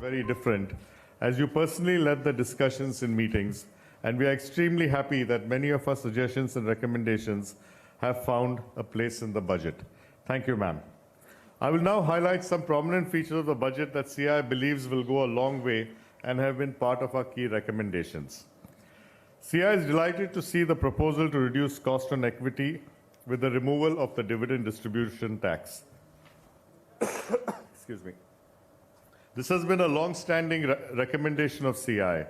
very different, as you personally led the discussions in meetings, and we are extremely happy that many of our suggestions and recommendations have found a place in the budget. Thank you, ma'am. I will now highlight some prominent features of the budget that CI believes will go a long way and have been part of our key recommendations. CI is delighted to see the proposal to reduce cost on equity with the removal of the dividend distribution tax. Excuse me. This has been a long-standing recommendation of CI.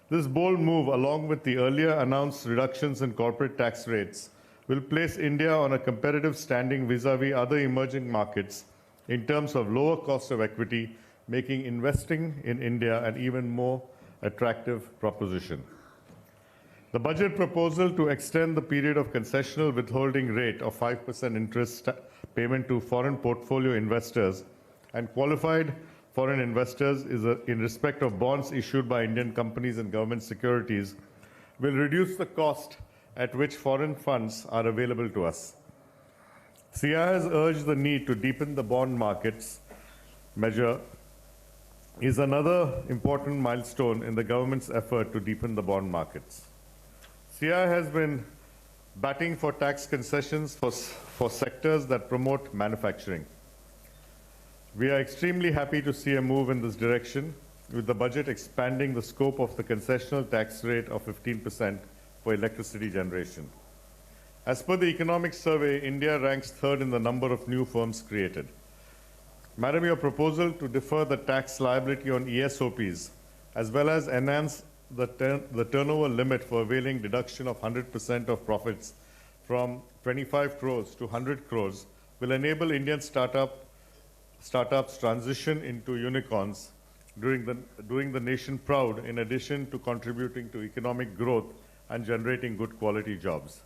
This bold move, along with the earlier announced reductions in corporate tax rates, will place India on a competitive standing vis-à-vis other emerging markets in terms of lower cost of equity, making investing in India an even more attractive proposition. The budget proposal to extend the period of concessional withholding rate of 5% interest payment to foreign portfolio investors and qualified foreign investors in respect of bonds issued by Indian companies and government securities will reduce the cost at which foreign funds are available to us. CI has urged the need to deepen the bond markets. Measure is another important milestone in the government's effort to deepen the bond markets. CI has been batting for tax concessions for sectors that promote manufacturing. We are extremely happy to see a move in this direction, with the budget expanding the scope of the concessional tax rate of 15% for electricity generation. As per the economic survey, India ranks third in the number of new firms created. Madam, your proposal to defer the tax liability on ESOPs, as well as enhance the turnover limit for availing deduction of 100% of profits from 25 crores to 100 crores, will enable Indian startups transition into unicorns, doing the nation proud, in addition to contributing to economic growth and generating good quality jobs.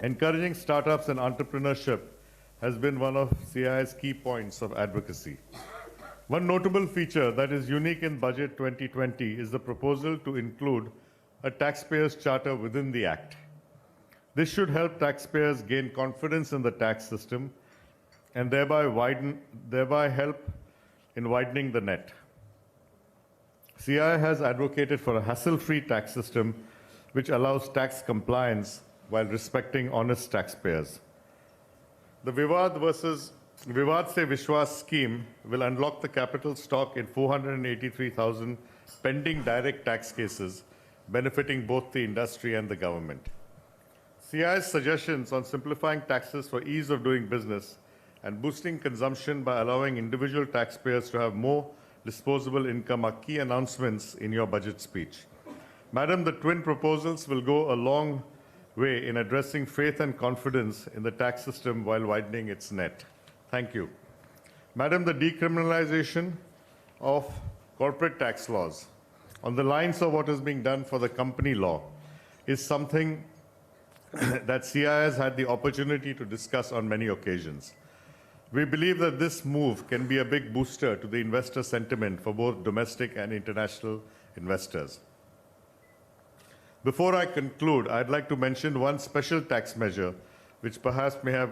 Encouraging startups and entrepreneurship has been one of CI's key points of advocacy. One notable feature that is unique in Budget 2020 is the proposal to include a taxpayers' charter within the Act. This should help taxpayers gain confidence in the tax system and thereby help in widening the net. CI has advocated for a hassle-free tax system which allows tax compliance while respecting honest taxpayers. The Vivad Se Vishwas scheme will unlock the capital stock in 483,000 pending direct tax cases, benefiting both the industry and the government. CI's suggestions on simplifying taxes for ease of doing business and boosting consumption by allowing individual taxpayers to have more disposable income are key announcements in your budget speech. Madam, the twin proposals will go a long way in addressing faith and confidence in the tax system while widening its net. Thank you. Madam, the decriminalization of corporate tax laws on the lines of what is being done for the company law is something that CI has had the opportunity to discuss on many occasions. We believe that this move can be a big booster to the investor sentiment for both domestic and international investors. Before I conclude, I'd like to mention one special tax measure which perhaps may have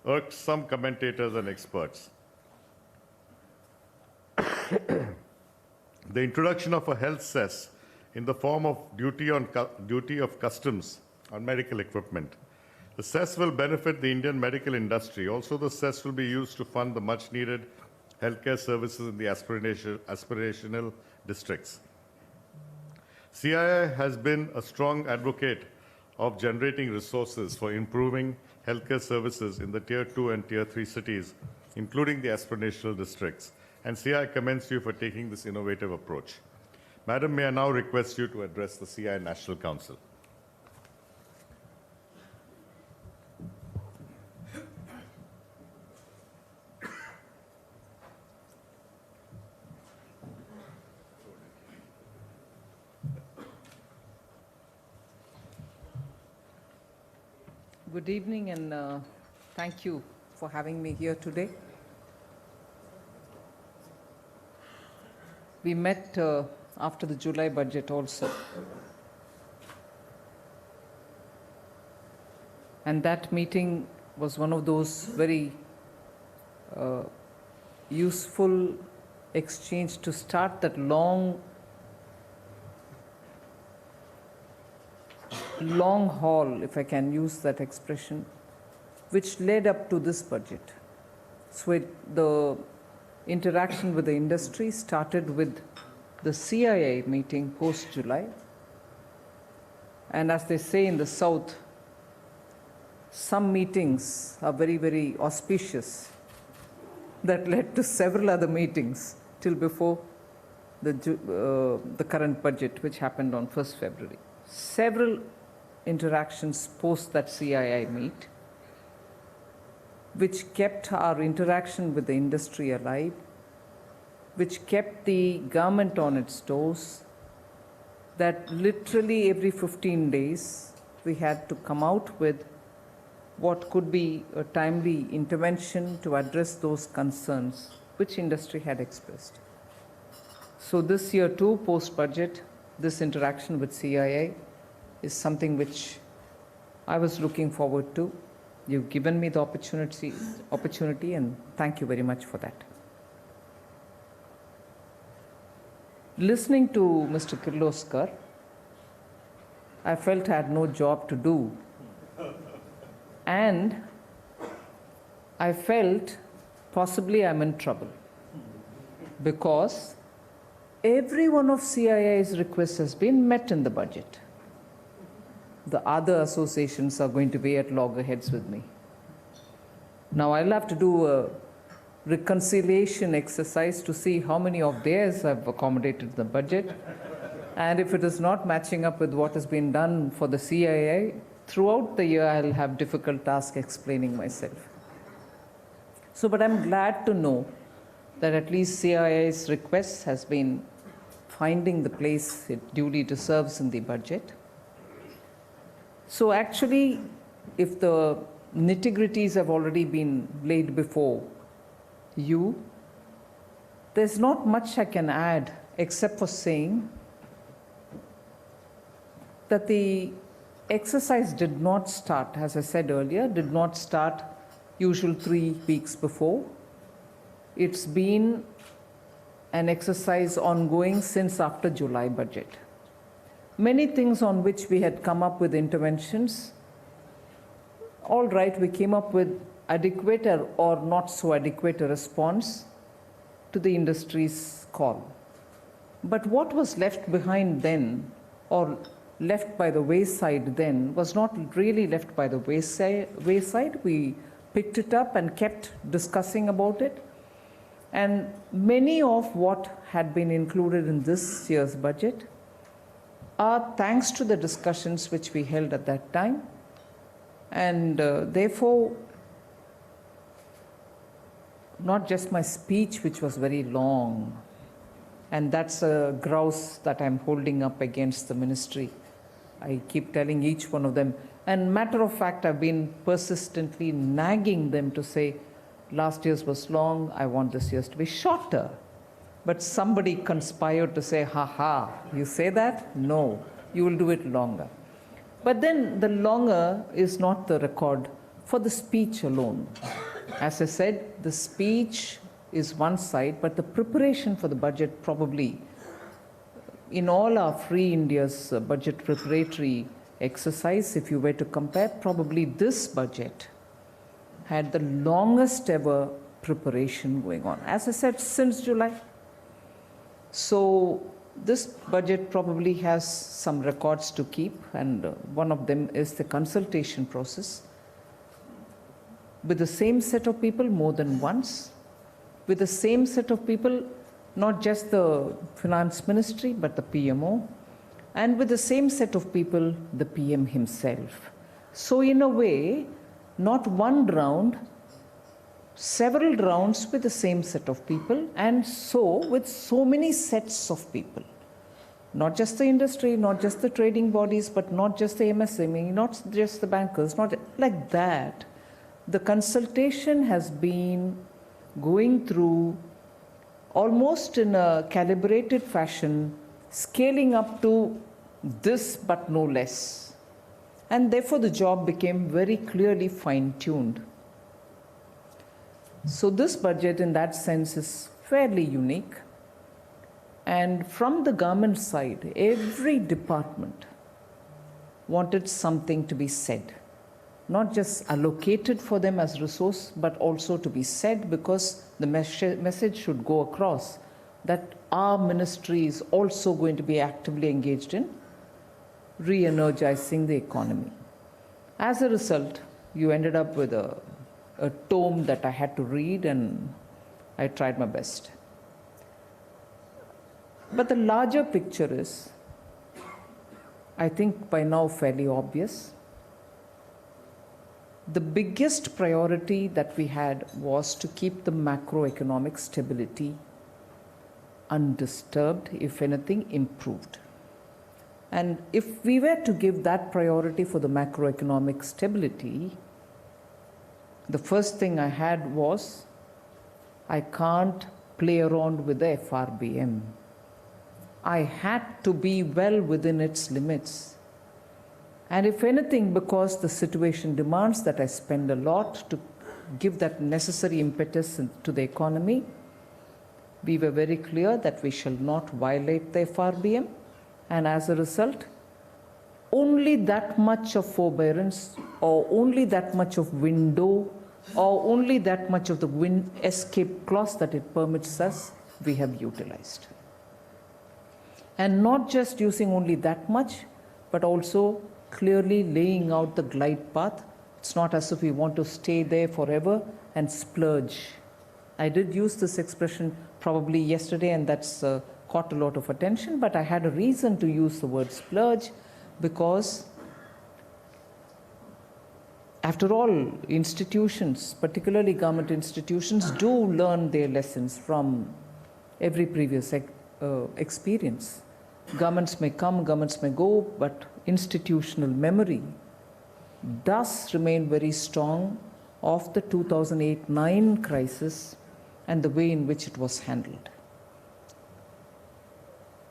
irked some commentators and experts. The introduction of a health cess in the form of duty of customs on medical equipment. The cess will benefit the Indian medical industry. Also, the cess will be used to fund the much-needed healthcare services in the aspirational districts. CII has been a strong advocate of generating resources for improving healthcare services in the Tier 2 and Tier 3 cities, including the aspirational districts. And CII commends you for taking this innovative approach. Madam, may I now request you to address the CII National Council. Good evening, and thank you for having me here today. We met after the July budget also. And that meeting was one of those very useful, exchange to start that long haul, if I can use that expression, which led up to this budget. So the interaction with the industry started with the CII meeting post-July. And as they say in the South, some meetings are very, very auspicious that led to several other meetings till before the current budget, which happened on 1st February. Several interactions post that CII meet, which kept our interaction with the industry alive, which kept the government on its toes, that literally every 15 days we had to come out with what could be a timely intervention to address those concerns which industry had expressed. So this year too, post-budget, this interaction with CII is something which I was looking forward to. You've given me the opportunity, and thank you very much for that. Listening to Mr. Kirloskar, I felt I had no job to do. And I felt possibly I'm in trouble, because every one of CII's requests has been met in the budget. The other associations are going to be at loggerheads with me. Now I'll have to do a reconciliation exercise to see how many of theirs have accommodated in the budget. And if it is not matching up with what has been done for the CII, throughout the year I'll have difficult task explaining myself. So, but I'm glad to know that at least CII's request has been finding the place it duly deserves in the budget. So actually, if the nitty-gritties have already been laid before you, there's not much I can add except for saying that the exercise did not start, as I said earlier, did not start usual 3 weeks before. It's been an exercise ongoing since after July budget. Many things on which we had come up with interventions, all right, we came up with adequate or not so adequate a response to the industry's call. But what was left behind then, or left by the wayside then, was not really left by the wayside. We picked it up and kept discussing about it. And many of what had been included in this year's budget are thanks to the discussions which we held at that time. And therefore, not just my speech, which was very long, and that's a grouse that I'm holding up against the ministry. I keep telling each one of them, and matter of fact, I've been persistently nagging them to say, last year's was long, I want this year's to be shorter. But somebody conspired to say, ha, you say that? No, you will do it longer. But then the longer is not the record for the speech alone. As I said, the speech is one side, but the preparation for the budget probably, in all our Free India's budget preparatory exercise, if you were to compare, probably this budget had the longest ever preparation going on. As I said, since July. So this budget probably has some records to keep, and one of them is the consultation process with the same set of people more than once, with the same set of people, not just the finance ministry, but the PMO, and with the same set of people, the PM himself. So in a way, not one round, several rounds with the same set of people, and so with so many sets of people. Not just the industry, not just the trading bodies, but not just the MSME, not just the bankers, not like that. The consultation has been going through almost in a calibrated fashion, scaling up to this but no less. And therefore the job became very clearly fine-tuned. So this budget in that sense is fairly unique. And from the government side, every department wanted something to be said, not just allocated for them as resource, but also to be said, because the message should go across that our ministry is also going to be actively engaged in re-energizing the economy. As a result, you ended up with a tome that I had to read, and I tried my best. But the larger picture is, I think by now fairly obvious. The biggest priority that we had was to keep the macroeconomic stability undisturbed, if anything, improved. And if we were to give that priority for the macroeconomic stability, the first thing I had was, I can't play around with the FRBM. I had to be well within its limits. And if anything, because the situation demands that I spend a lot to give that necessary impetus to the economy, we were very clear that we shall not violate the FRBM. And as a result, only that much of forbearance, or only that much of window, or only that much of the escape clause that it permits us, we have utilized. And not just using only that much, but also clearly laying out the glide path. It's not as if we want to stay there forever and splurge. I did use this expression probably yesterday, and that's caught a lot of attention, but I had a reason to use the word splurge, because after all, institutions, particularly government institutions, do learn their lessons from every previous experience. Governments may come, governments may go, but institutional memory does remain very strong of the 2008-9 crisis and the way in which it was handled.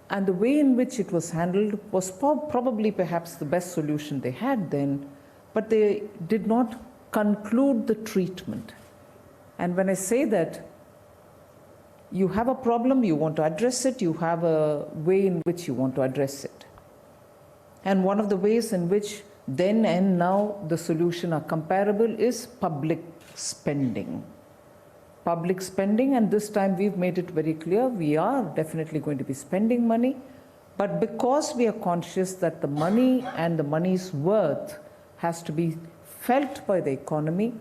And the way in which it was handled was probably perhaps the best solution they had then, but they did not conclude the treatment. And when I say that, you have a problem, you want to address it, you have a way in which you want to address it. And one of the ways in which then and now the solution are comparable is public spending. Public spending, and this time we've made it very clear, we are definitely going to be spending money, but because we are conscious that the money and the money's worth has to be felt by the economy,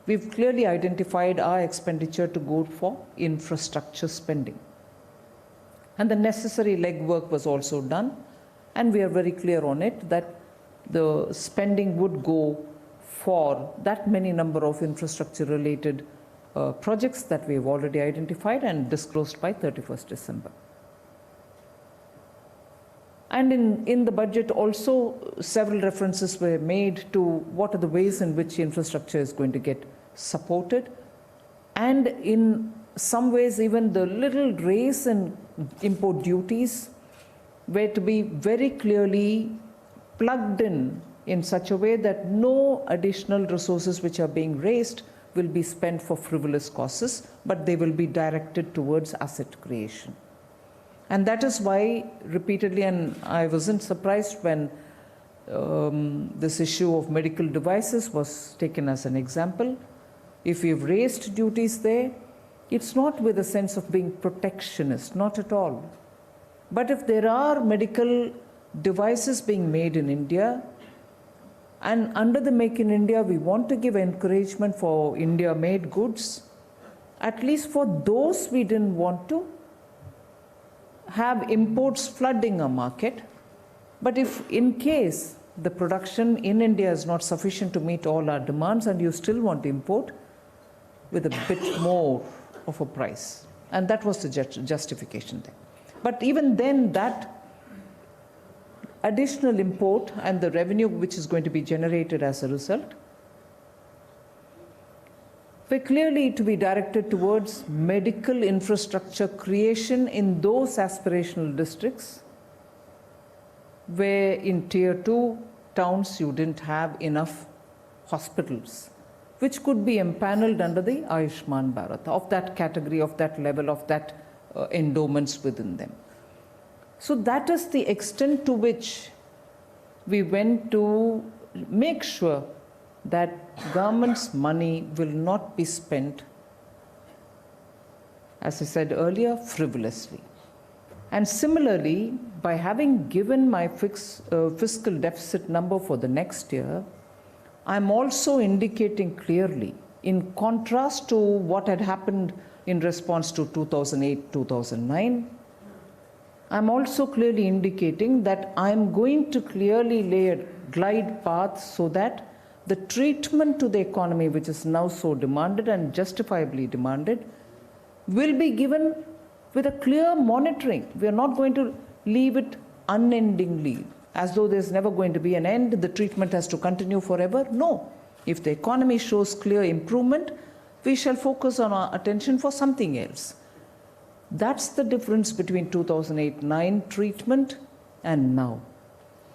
we've clearly identified our expenditure to go for infrastructure spending. And the necessary legwork was also done, and we are very clear on it that the spending would go for that many number of infrastructure-related projects that we have already identified and disclosed by 31st December. And in the budget also, several references were made to what are the ways in which infrastructure is going to get supported. And in some ways, even the little raise in import duties were to be very clearly plugged in such a way that no additional resources which are being raised will be spent for frivolous causes, but they will be directed towards asset creation. And that is why repeatedly, and I wasn't surprised when this issue of medical devices was taken as an example. If we've raised duties there, it's not with a sense of being protectionist, not at all. But if there are medical devices being made in India, and under the Make in India, we want to give encouragement for India-made goods, at least for those we didn't want to have imports flooding our market. But if in case the production in India is not sufficient to meet all our demands and you still want to import with a bit more of a price, and that was the justification there. But even then, that additional import and the revenue which is going to be generated as a result were clearly to be directed towards medical infrastructure creation in those aspirational districts where in tier 2 towns you didn't have enough hospitals, which could be empaneled under the Ayushman Bharat, of that category, of that level, of that endowments within them. So that is the extent to which we went to make sure that government's money will not be spent, as I said earlier, frivolously. And similarly, by having given my fiscal deficit number for the next year, I'm also indicating clearly, in contrast to what had happened in response to 2008-2009, I'm also clearly indicating that I'm going to clearly lay a glide path so that the treatment to the economy, which is now so demanded and justifiably demanded, will be given with a clear monitoring. We are not going to leave it unendingly, as though there's never going to be an end, the treatment has to continue forever. No. If the economy shows clear improvement, we shall focus on our attention for something else. That's the difference between 2008-9 treatment and now.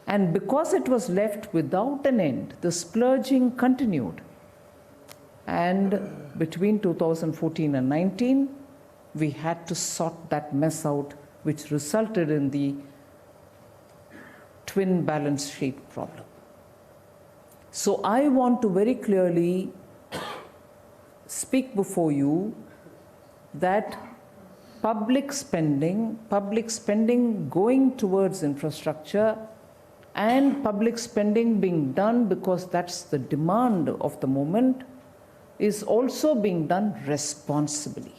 And because it was left without an end, the splurging continued. And between 2014 and 19, we had to sort that mess out, which resulted in the twin balance sheet problem. So I want to very clearly speak before you that public spending going towards infrastructure and public spending being done because that's the demand of the moment is also being done responsibly.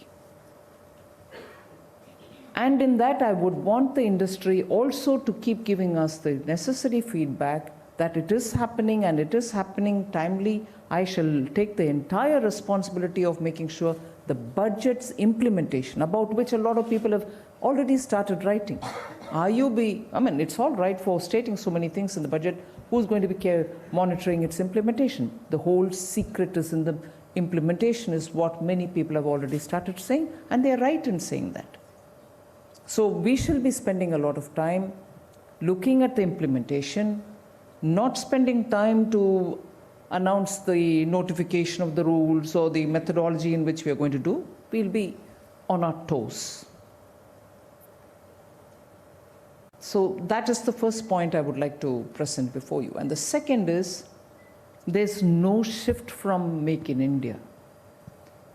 And in that, I would want the industry also to keep giving us the necessary feedback that it is happening and it is happening timely. I shall take the entire responsibility of making sure the budget's implementation, about which a lot of people have already started writing. It's all right for stating so many things in the budget. Who's going to be monitoring its implementation? The whole secret is in the implementation, is what many people have already started saying, and they're right in saying that. So we shall be spending a lot of time looking at the implementation, not spending time to announce the notification of the rules or the methodology in which we are going to do. We'll be on our toes. So that is the first point I would like to present before you. And the second is, there's no shift from Make in India.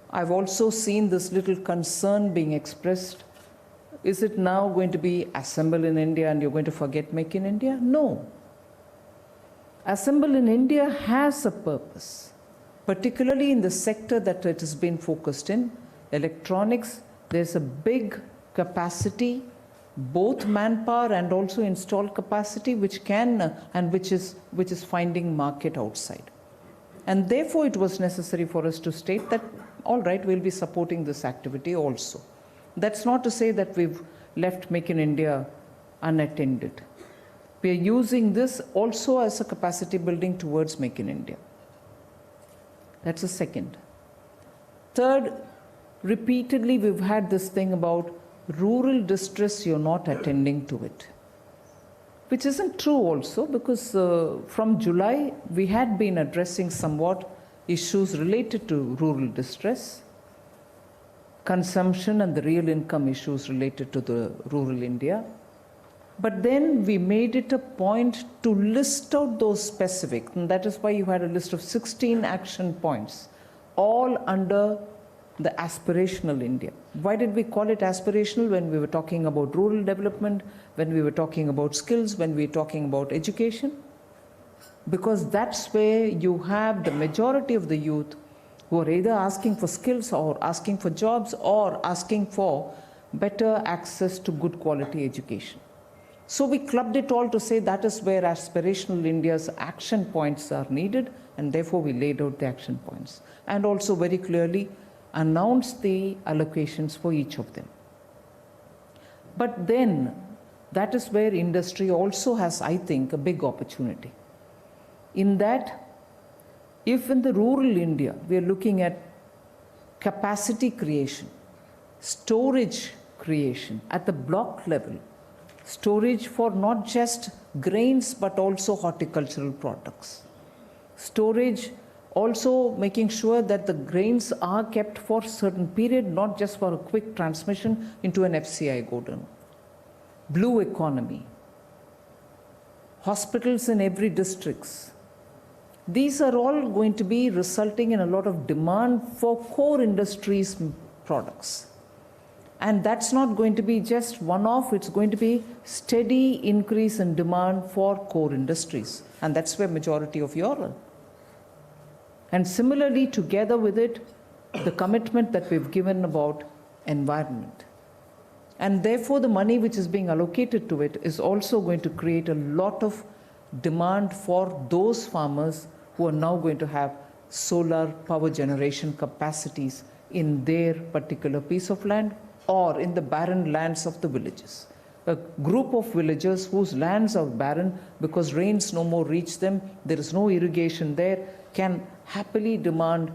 I've also seen this little concern being expressed. Is it now going to be Assemble in India and you're going to forget Make in India? No. Assemble in India has a purpose, particularly in the sector that it has been focused in, electronics. There's a big capacity, both manpower and also installed capacity, which can and which is finding market outside. And therefore, it was necessary for us to state that, all right, we'll be supporting this activity also. That's not to say that we've left Make in India unattended. We are using this also as a capacity building towards Make in India. That's the second. Third, repeatedly we've had this thing about rural distress, you're not attending to it. Which isn't true also, because from July we had been addressing somewhat issues related to rural distress, consumption and the real income issues related to the rural India. But then we made it a point to list out those specific, and that is why you had a list of 16 action points, all under the aspirational India. Why did we call it aspirational when we were talking about rural development, when we were talking about skills, when we were talking about education? Because that's where you have the majority of the youth who are either asking for skills or asking for jobs or asking for better access to good quality education. So we clubbed it all to say that is where aspirational India's action points are needed, and therefore we laid out the action points and also very clearly announced the allocations for each of them. But then that is where industry also has, I think, a big opportunity. In that, if in the rural India we are looking at capacity creation, storage creation at the block level, storage for not just grains but also horticultural products, storage Also making sure that the grains are kept for a certain period, not just for a quick transmission into an FCI godown. Blue economy. Hospitals in every district. These are all going to be resulting in a lot of demand for core industries products. And that's not going to be just one-off, it's going to be steady increase in demand for core industries. And that's where majority of you are. And similarly, together with it, the commitment that we've given about environment. And therefore, the money which is being allocated to it is also going to create a lot of demand for those farmers who are now going to have solar power generation capacities in their particular piece of land or in the barren lands of the villages. A group of villagers whose lands are barren because rains no more reach them, there is no irrigation there, can happily demand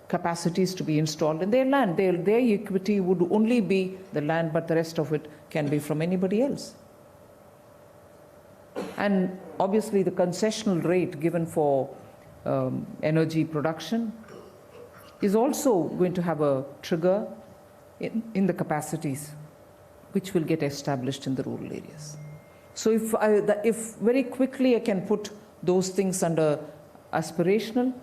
capacities to be installed in their land. Their equity would only be the land, but the rest of it can be from anybody else. And obviously the concessional rate given for energy production is also going to have a trigger in the capacities which will get established in the rural areas. So if very quickly I can put those things under aspirational,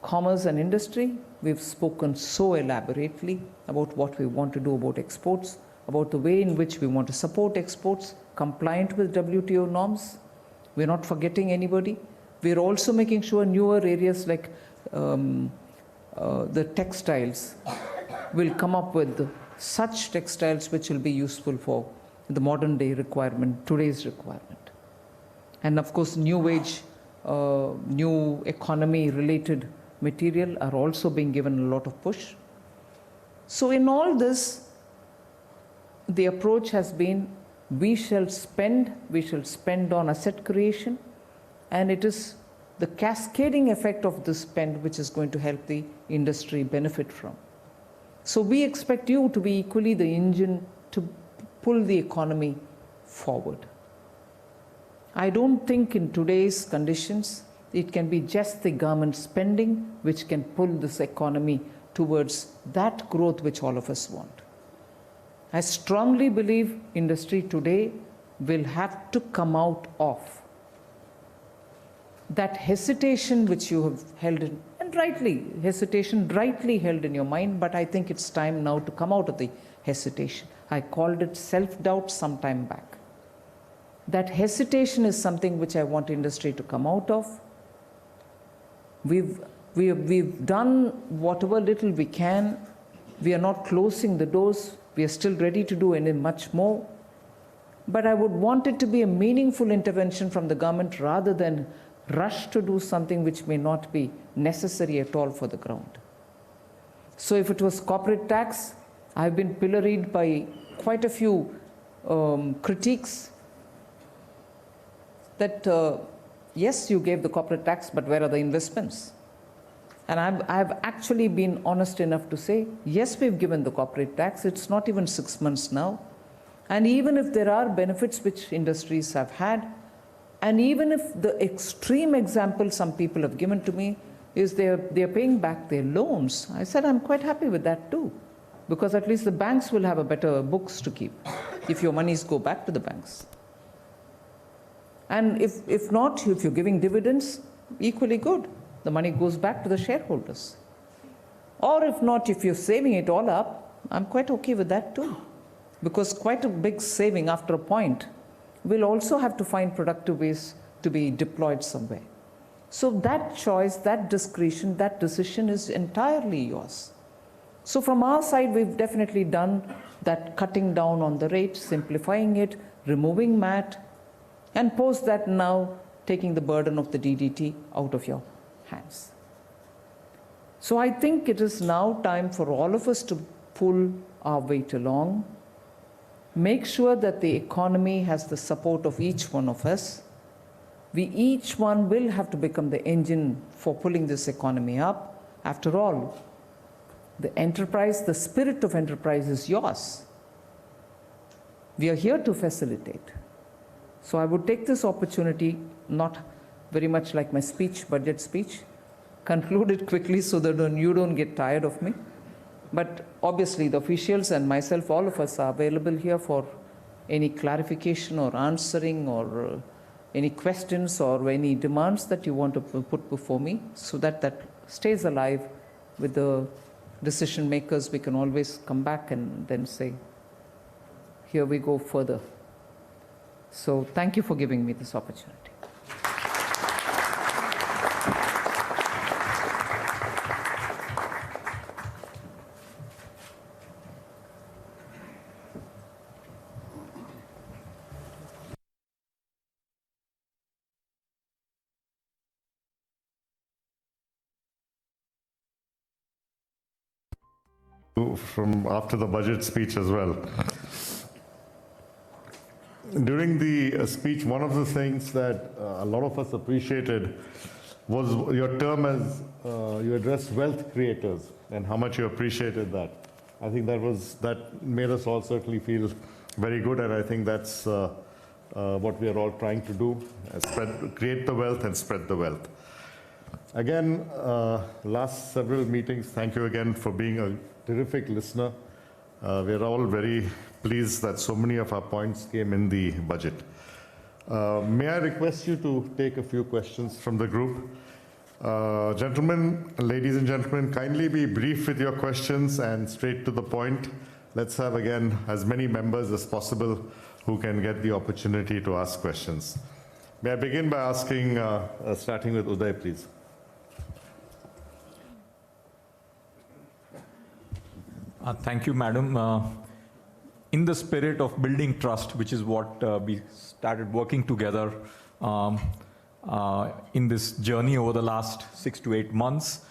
commerce and industry, we've spoken so elaborately about what we want to do about exports, about the way in which we want to support exports, compliant with WTO norms. We're not forgetting anybody. We're also making sure newer areas like the textiles will come up with such textiles which will be useful for the modern day requirement, today's requirement. And of course, new age, new economy related material are also being given a lot of push. So in all this, the approach has been we shall spend on asset creation, and it is the cascading effect of this spend which is going to help the industry benefit from. So we expect you to be equally the engine to pull the economy forward. I don't think in today's conditions it can be just the government spending which can pull this economy towards that growth which all of us want. I strongly believe industry today will have to come out of that hesitation which you have held in, and hesitation rightly held in your mind, but I think it's time now to come out of the hesitation. I called it self-doubt some time back. That hesitation is something which I want industry to come out of. We've done whatever little we can. We are not closing the doors. We are still ready to do any much more. But I would want it to be a meaningful intervention from the government rather than rush to do something which may not be necessary at all for the ground. So if it was corporate tax, I've been pilloried by quite a few critiques that yes, you gave the corporate tax, but where are the investments? And I've actually been honest enough to say, yes, we've given the corporate tax. It's not even 6 months now. And even if there are benefits which industries have had, and even if the extreme example some people have given to me is they're paying back their loans, I said I'm quite happy with that too, because at least the banks will have a better books to keep if your monies go back to the banks. And if not, if you're giving dividends, equally good. The money goes back to the shareholders. Or if not, if you're saving it all up, I'm quite okay with that too. Because quite a big saving after a point will also have to find productive ways to be deployed somewhere. So that choice, that discretion, that decision is entirely yours. So from our side, we've definitely done that cutting down on the rate, simplifying it, removing MAT, and post that now taking the burden of the DDT out of your hands. So I think it is now time for all of us to pull our weight along, make sure that the economy has the support of each one of us. We each one will have to become the engine for pulling this economy up. After all, the enterprise, the spirit of enterprise is yours. We are here to facilitate. So I would take this opportunity, not very much like my speech, budget speech, conclude it quickly so that you don't get tired of me. But obviously, the officials and myself, all of us are available here for any clarification or answering or any questions or any demands that you want to put before me, so that that stays alive with the decision makers. We can always come back and then say, here we go further. So thank you for giving me this opportunity. From after the budget speech as well. During the speech, one of the things that a lot of us appreciated was your term as you addressed wealth creators and how much you appreciated that. I think that made us all certainly feel very good, and I think that's what we are all trying to do: create the wealth and spread the wealth. Again, last several meetings, thank you again for being a terrific listener. We are all very pleased that so many of our points came in the budget. May I request you to take a few questions from the group? Gentlemen, ladies and gentlemen, kindly be brief with your questions and straight to the point. Let's have again as many members as possible who can get the opportunity to ask questions. May I begin by asking, starting with Uday, please. Thank you, Madam. In the spirit of building trust, which is what we started working together in this journey over the last 6 to 8 months,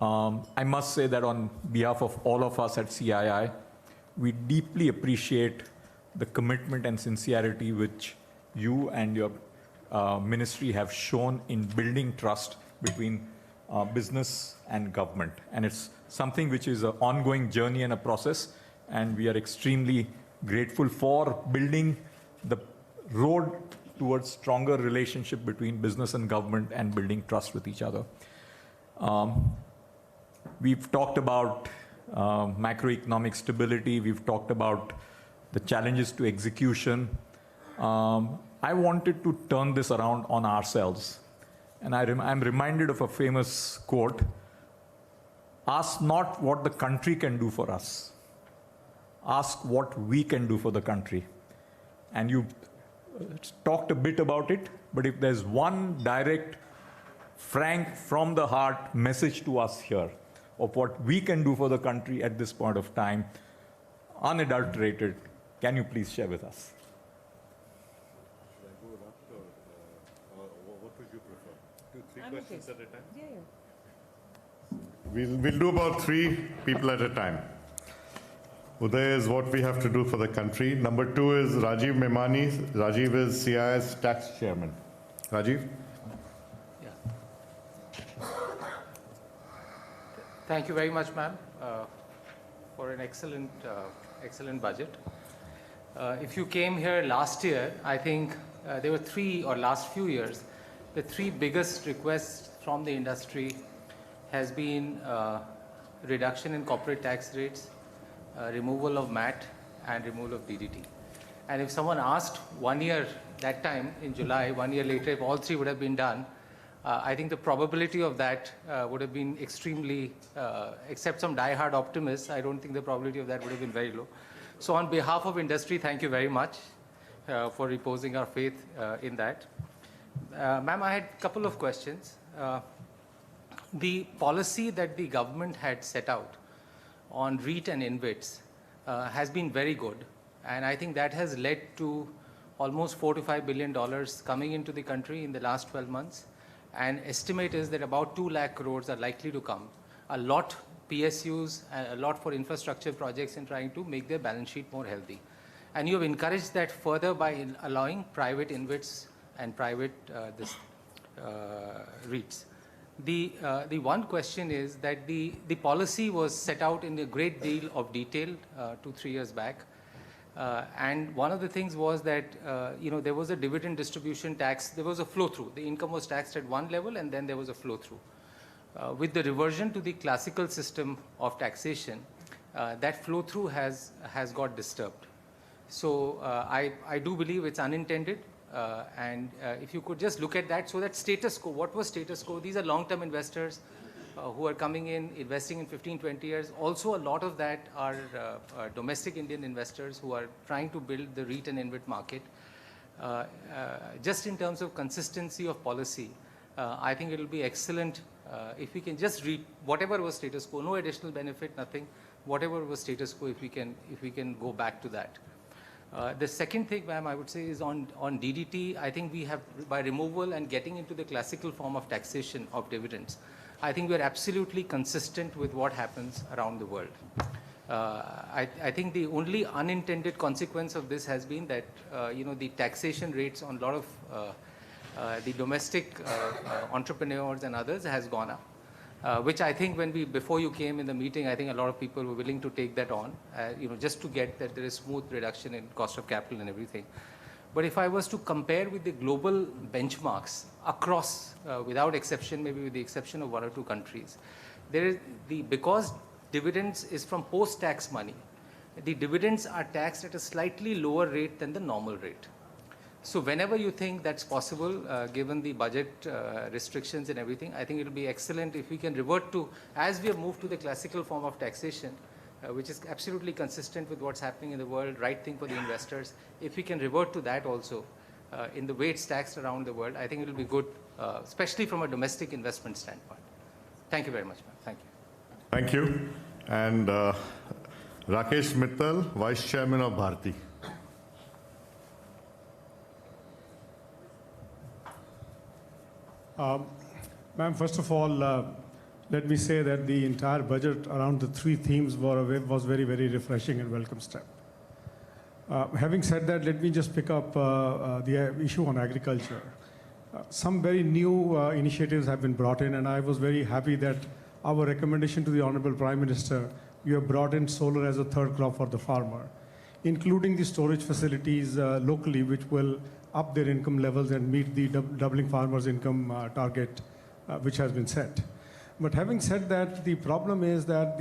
I must say that on behalf of all of us at CII, we deeply appreciate the commitment and sincerity which you and your ministry have shown in building trust between business and government. And it's something which is an ongoing journey and a process, and we are extremely grateful for building the road towards stronger relationship between business and government and building trust with each other. We've talked about macroeconomic stability. We've talked about the challenges to execution. I wanted to turn this around on ourselves. And I'm reminded of a famous quote: ask not what the country can do for us. Ask what we can do for the country. And you talked a bit about it, but if there's one direct, frank, from the heart message to us here of what we can do for the country at this point of time, unadulterated, can you please share with us? Should I go up or what would you prefer? 2-3 questions at a time? Yeah. We'll do about 3 people at a time. Uday is what we have to do for the country. Number 2 is Rajiv Memani. Rajiv is CII's tax chairman. Rajiv? Yeah. Thank you very much, ma'am, for an excellent budget. If you came here last year, I think there were 3, or last few years, the 3 biggest requests from the industry has been reduction in corporate tax rates, removal of MAT, and removal of DDT. And if someone asked 1 year that time in July, 1 year later, if all 3 would have been done, I think the probability of that would have been extremely, except some die-hard optimists, I don't think the probability of that would have been very low. So on behalf of industry, thank you very much for reposing our faith in that. Ma'am, I had a couple of questions. The policy that the government had set out on REIT and InvITs has been very good. And I think that has led to almost $4 to $5 billion coming into the country in the last 12 months. And estimate is that about 2 lakh crores are likely to come. A lot PSUs, and a lot for infrastructure projects in trying to make their balance sheet more healthy. And you have encouraged that further by allowing private InvITs and private REITs. The one question is that the policy was set out in a great deal of detail 2-3 years back. And one of the things was that there was a dividend distribution tax. There was a flow-through. The income was taxed at one level, and then there was a flow-through. with the reversion to the classical system of taxation, that flow through has got disturbed. So I do believe it's unintended. And if you could just look at that, so that status quo, what was status quo? These are long-term investors who are coming in, investing in 15, 20 years. Also, a lot of that are domestic Indian investors who are trying to build the REIT and InvIT market. Just in terms of consistency of policy, I think it will be excellent if we can just read whatever was status quo, no additional benefit, nothing, whatever was status quo, if we can go back to that. The second thing, ma'am, I would say is on DDT. I think we have, by removal and getting into the classical form of taxation of dividends, I think we are absolutely consistent with what happens around the world. I think the only unintended consequence of this has been that the taxation rates on a lot of the domestic entrepreneurs and others has gone up, which I think before you came in the meeting, I think a lot of people were willing to take that on, just to get that there is smooth reduction in cost of capital and everything. But if I was to compare with the global benchmarks across, without exception, maybe with the exception of one or two countries, because dividends is from post-tax money, the dividends are taxed at a slightly lower rate than the normal rate. So whenever you think that's possible, given the budget restrictions and everything, I think it will be excellent if we can revert to, as we have moved to the classical form of taxation, which is absolutely consistent with what's happening in the world, right thing for the investors. If we can revert to that also, in the way it's taxed around the world, I think it will be good, especially from a domestic investment standpoint. Thank you very much, ma'am. Thank you. Thank you. And Rakesh Mittal, Vice Chairman of Bharti. Ma'am, first of all, let me say that the entire budget around the three themes was very, very refreshing and welcome step. Having said that, let me just pick up the issue on agriculture. Some very new initiatives have been brought in, and I was very happy that our recommendation to the Honorable Prime Minister, you have brought in solar as a third crop for the farmer, including the storage facilities locally, which will up their income levels and meet the doubling farmers' income target, which has been set. But having said that, the problem is that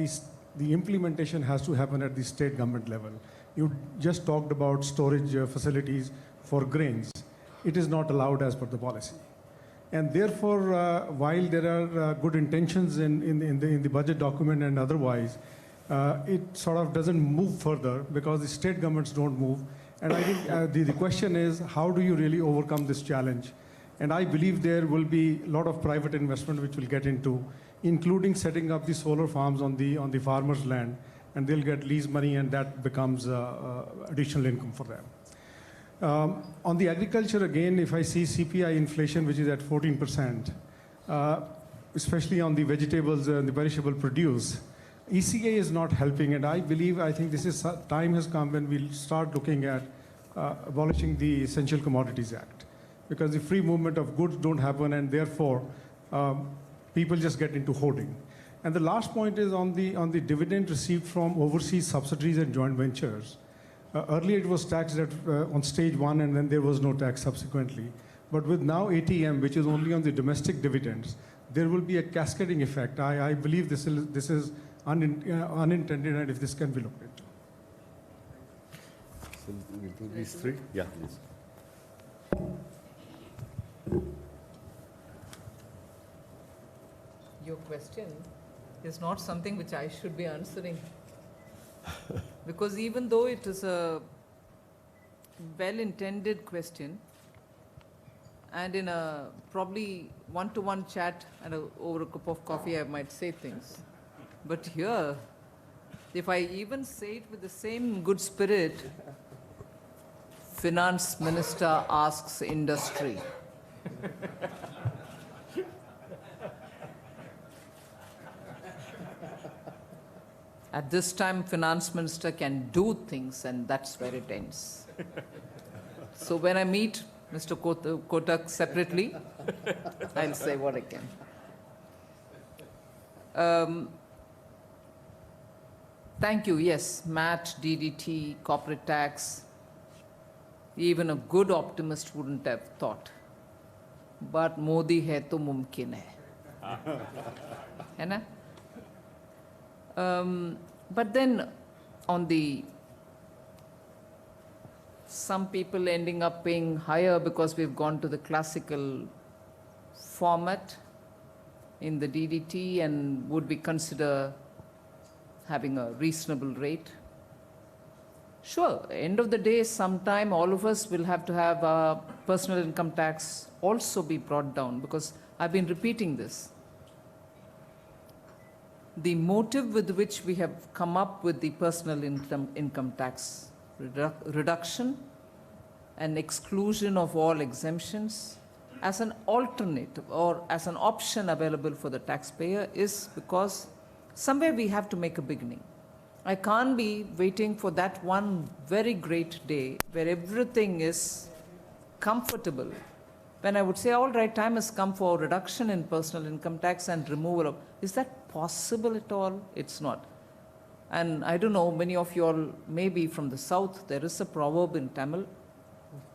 the implementation has to happen at the state government level. You just talked about storage facilities for grains. It is not allowed as per the policy. And therefore, while there are good intentions in the budget document and otherwise, it sort of doesn't move further because the state governments don't move. And I think the question is, how do you really overcome this challenge? And I believe there will be a lot of private investment which will get into, including setting up the solar farms on the farmers' land, and they'll get lease money, and that becomes additional income for them. On the agriculture, again, if I see CPI inflation, which is at 14%, especially on the vegetables and the perishable produce, ECA is not helping, and I think this is time has come when we'll start looking at abolishing the Essential Commodities Act, because the free movement of goods don't happen, and therefore people just get into hoarding. And the last point is on the dividend received from overseas subsidiaries and joint ventures. Earlier it was taxed on stage one, and then there was no tax subsequently. But with now ATM, which is only on the domestic dividends, there will be a cascading effect. I believe this is unintended, and if this can be looked into. So we'll do these three? Yeah, please. Your question is not something which I should be answering. Because even though it is a well-intended question, and in a probably one-to-one chat and over a cup of coffee, I might say things. But here, if I even say it with the same good spirit, Finance Minister asks industry. At this time, Finance Minister can do things, and that's where it ends. So when I meet Mr. Kotak separately, I'll say what I can. Thank you. Yes, MAT, DDT, corporate tax, even a good optimist wouldn't have thought. But Modi hai to mumkin hai. है ना? But then on the some people ending up paying higher because we've gone to the classical format in the DDT, and would we consider having a reasonable rate? Sure, end of the day, sometime all of us will have to have our personal income tax also be brought down, because I've been repeating this. The motive with which we have come up with the personal income tax reduction and exclusion of all exemptions as an alternative or as an option available for the taxpayer is because somewhere we have to make a beginning. I can't be waiting for that one very great day where everything is comfortable, when I would say, all right, time has come for reduction in personal income tax and removal of. Is that possible at all? It's not. And I don't know, many of you all may be from the south. There is a proverb in Tamil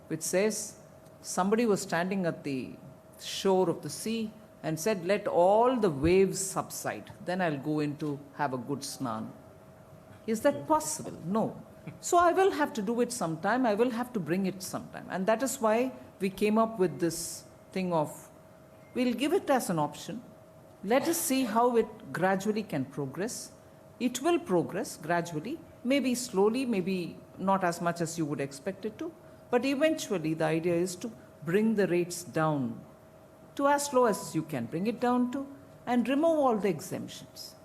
which says, somebody was standing at the shore of the sea and said, let all the waves subside, then I'll go in to have a good snan. Is that possible? No. So I will have to do it sometime. I will have to bring it sometime. And that is why we came up with this thing of, we'll give it as an option. Let us see how it gradually can progress. It will progress gradually, maybe slowly, maybe not as much as you would expect it to. But eventually the idea is to bring the rates down to as low as you can bring it down to and remove all the exemptions.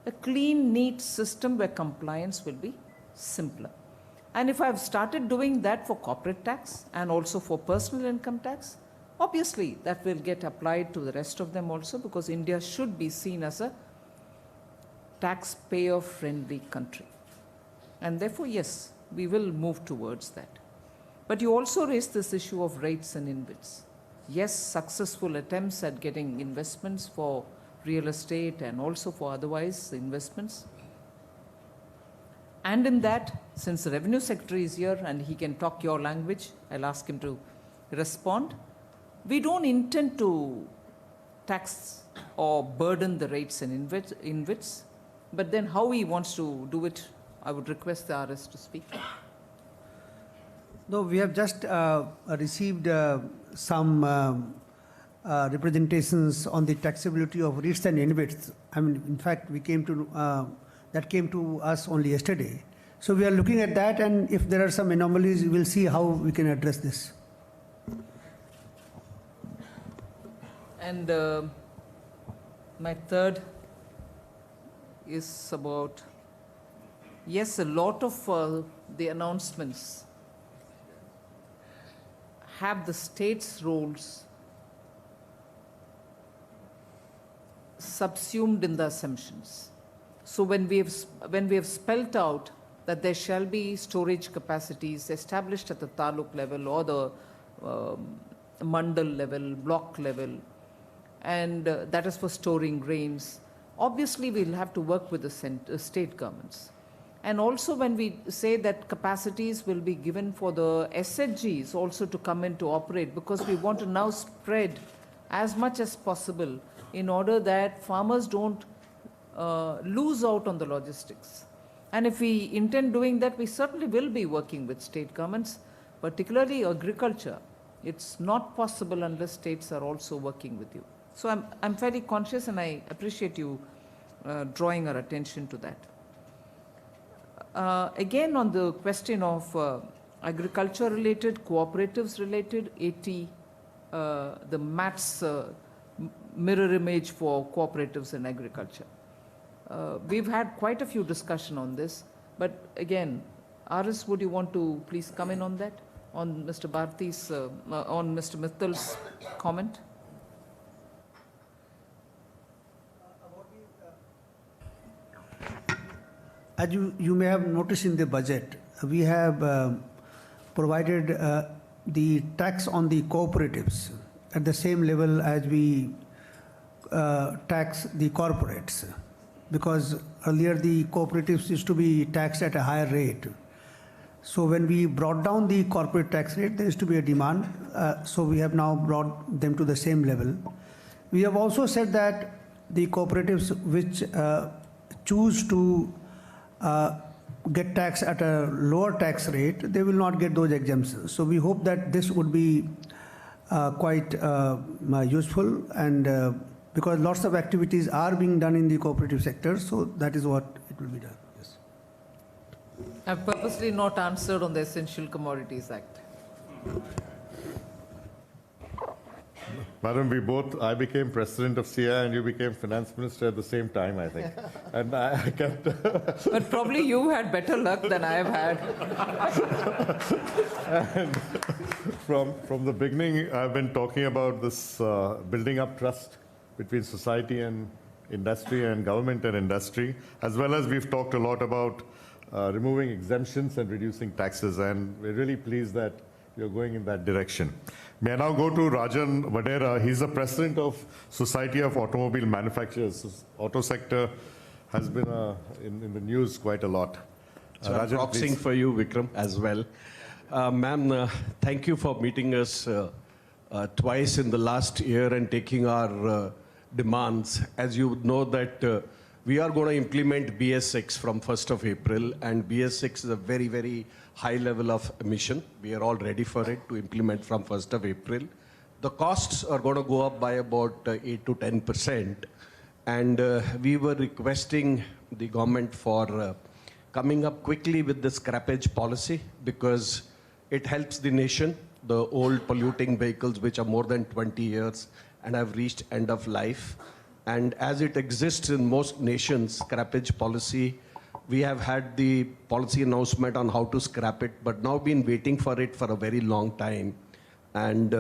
A clean, neat system where compliance will be simpler. And if I've started doing that for corporate tax and also for personal income tax, obviously that will get applied to the rest of them also, because India should be seen as a taxpayer-friendly country. And therefore, yes, we will move towards that. But you also raised this issue of rates and InvITs. Yes, successful attempts at getting investments for real estate and also for otherwise investments. And in that, since the Revenue Secretary is here and he can talk your language, I'll ask him to respond. We don't intend to tax or burden the rates and InvITs, but then how he wants to do it, I would request the RS to speak. No, we have just received some representations on the taxability of REITs and InvITs. I mean, in fact, we came to that came to us only yesterday. So we are looking at that, and if there are some anomalies, we will see how we can address this. And my third is about, yes, a lot of the announcements have the state's roles subsumed in the assumptions. So when we have spelt out that there shall be storage capacities established at the taluk level or the mandal level, block level, and that is for storing grains, obviously we'll have to work with the state governments. And also when we say that capacities will be given for the SHGs also to come in to operate, because we want to now spread as much as possible in order that farmers don't lose out on the logistics. And if we intend doing that, we certainly will be working with state governments, particularly agriculture. It's not possible unless states are also working with you. So I'm fairly conscious, and I appreciate you drawing our attention to that. Again, on the question of agriculture related, cooperatives related, 80, the MATS mirror image for cooperatives in agriculture. We've had quite a few discussion on this, but again, RS, would you want to please come in on that, on Mr. Bharti's, on Mr. Mittal's comment? As you may have noticed in the budget, we have provided the tax on the cooperatives at the same level as we tax the corporates, because earlier the cooperatives used to be taxed at a higher rate. So when we brought down the corporate tax rate, there used to be a demand. So we have now brought them to the same level. We have also said that the cooperatives which choose to get tax at a lower tax rate, they will not get those exemptions. So we hope that this would be quite useful, and because lots of activities are being done in the cooperative sector, so that is what it will be done. Yes. I've purposely not answered on the Essential Commodities Act. Madam, I became president of CI and you became finance minister at the same time, I think. And I kept... But probably you had better luck than I have had. And from the beginning, I've been talking about this building up trust between society and industry and government and industry, as well as we've talked a lot about removing exemptions and reducing taxes. And we're really pleased that you're going in that direction. May I now go to Rajan Vadera. He's the president of Society of Automobile Manufacturers. Auto sector has been in the news quite a lot. So I'm proxying for you, Vikram, as well. Ma'am, thank you for meeting us twice in the last year and taking our demands. As you know that we are going to implement BS6 from 1st of April, and BS6 is a very, very high level of emission. We are all ready for it to implement from 1st of April. The costs are going to go up by about 8 to 10%. And we were requesting the government for coming up quickly with the scrappage policy, because it helps the nation. The old polluting vehicles, which are more than 20 years and have reached end of life. And as it exists in most nations, scrappage policy, we have had the policy announcement on how to scrap it, but now been waiting for it for a very long time. And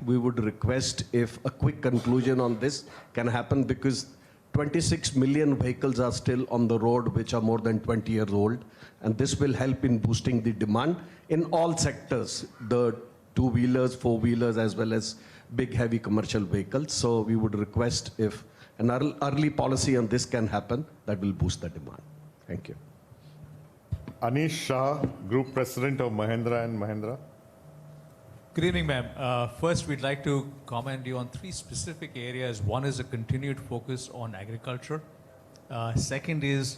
we would request if a quick conclusion on this can happen, because 26 million vehicles are still on the road which are more than 20 years old. And this will help in boosting the demand in all sectors, the two-wheelers, four-wheelers, as well as big, heavy commercial vehicles. So we would request if an early policy on this can happen, that will boost the demand. Thank you. Anish Shah, Group President of Mahindra and Mahindra. Good evening, ma'am. First, we'd like to commend you on 3 specific areas. One is a continued focus on agriculture. Second is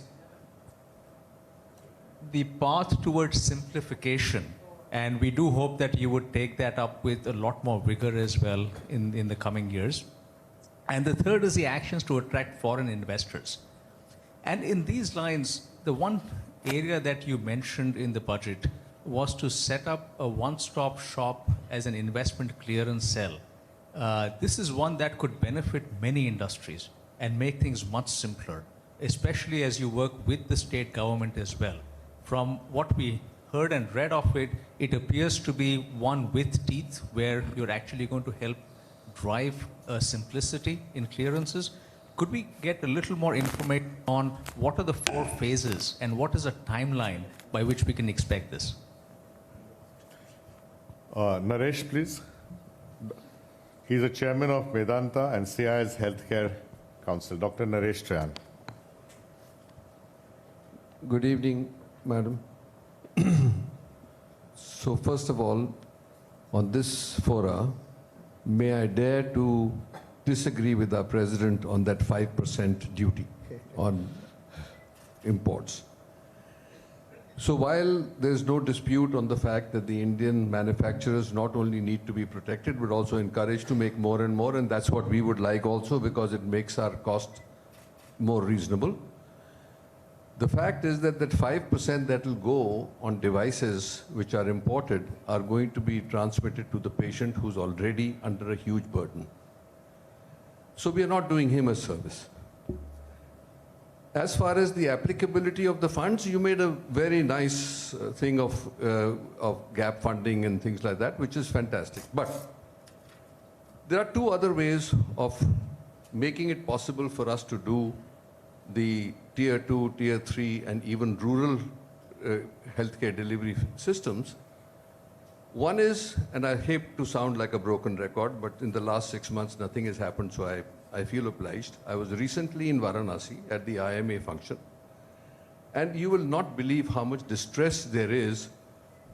the path towards simplification. And we do hope that you would take that up with a lot more vigor as well in the coming years. And the third is the actions to attract foreign investors. And in these lines, the one area that you mentioned in the budget was to set up a one-stop shop as an investment clearance cell. This is one that could benefit many industries and make things much simpler, especially as you work with the state government as well. From what we heard and read of it, it appears to be one with teeth, where you're actually going to help drive simplicity in clearances. Could we get a little more information on what are the 4 phases and what is a timeline by which we can expect this? Naresh, please. He's the chairman of Vedanta and CI's Healthcare Council. Dr. Naresh Trayan. Good evening, madam. So first of all, on this fora, may I dare to disagree with our president on that 5% duty on imports. So while there's no dispute on the fact that the Indian manufacturers not only need to be protected, but also encouraged to make more and more, and that's what we would like also, because it makes our cost more reasonable. The fact is that that 5% that will go on devices which are imported are going to be transmitted to the patient who's already under a huge burden. So we are not doing him a service. As far as the applicability of the funds, you made a very nice thing of gap funding and things like that, which is fantastic. But there are 2 other ways of making it possible for us to do the tier 2, tier 3, and even rural healthcare delivery systems. One is, and I hate to sound like a broken record, but in the last 6 months, nothing has happened, so I feel obliged. I was recently in Varanasi at the IMA function, and you will not believe how much distress there is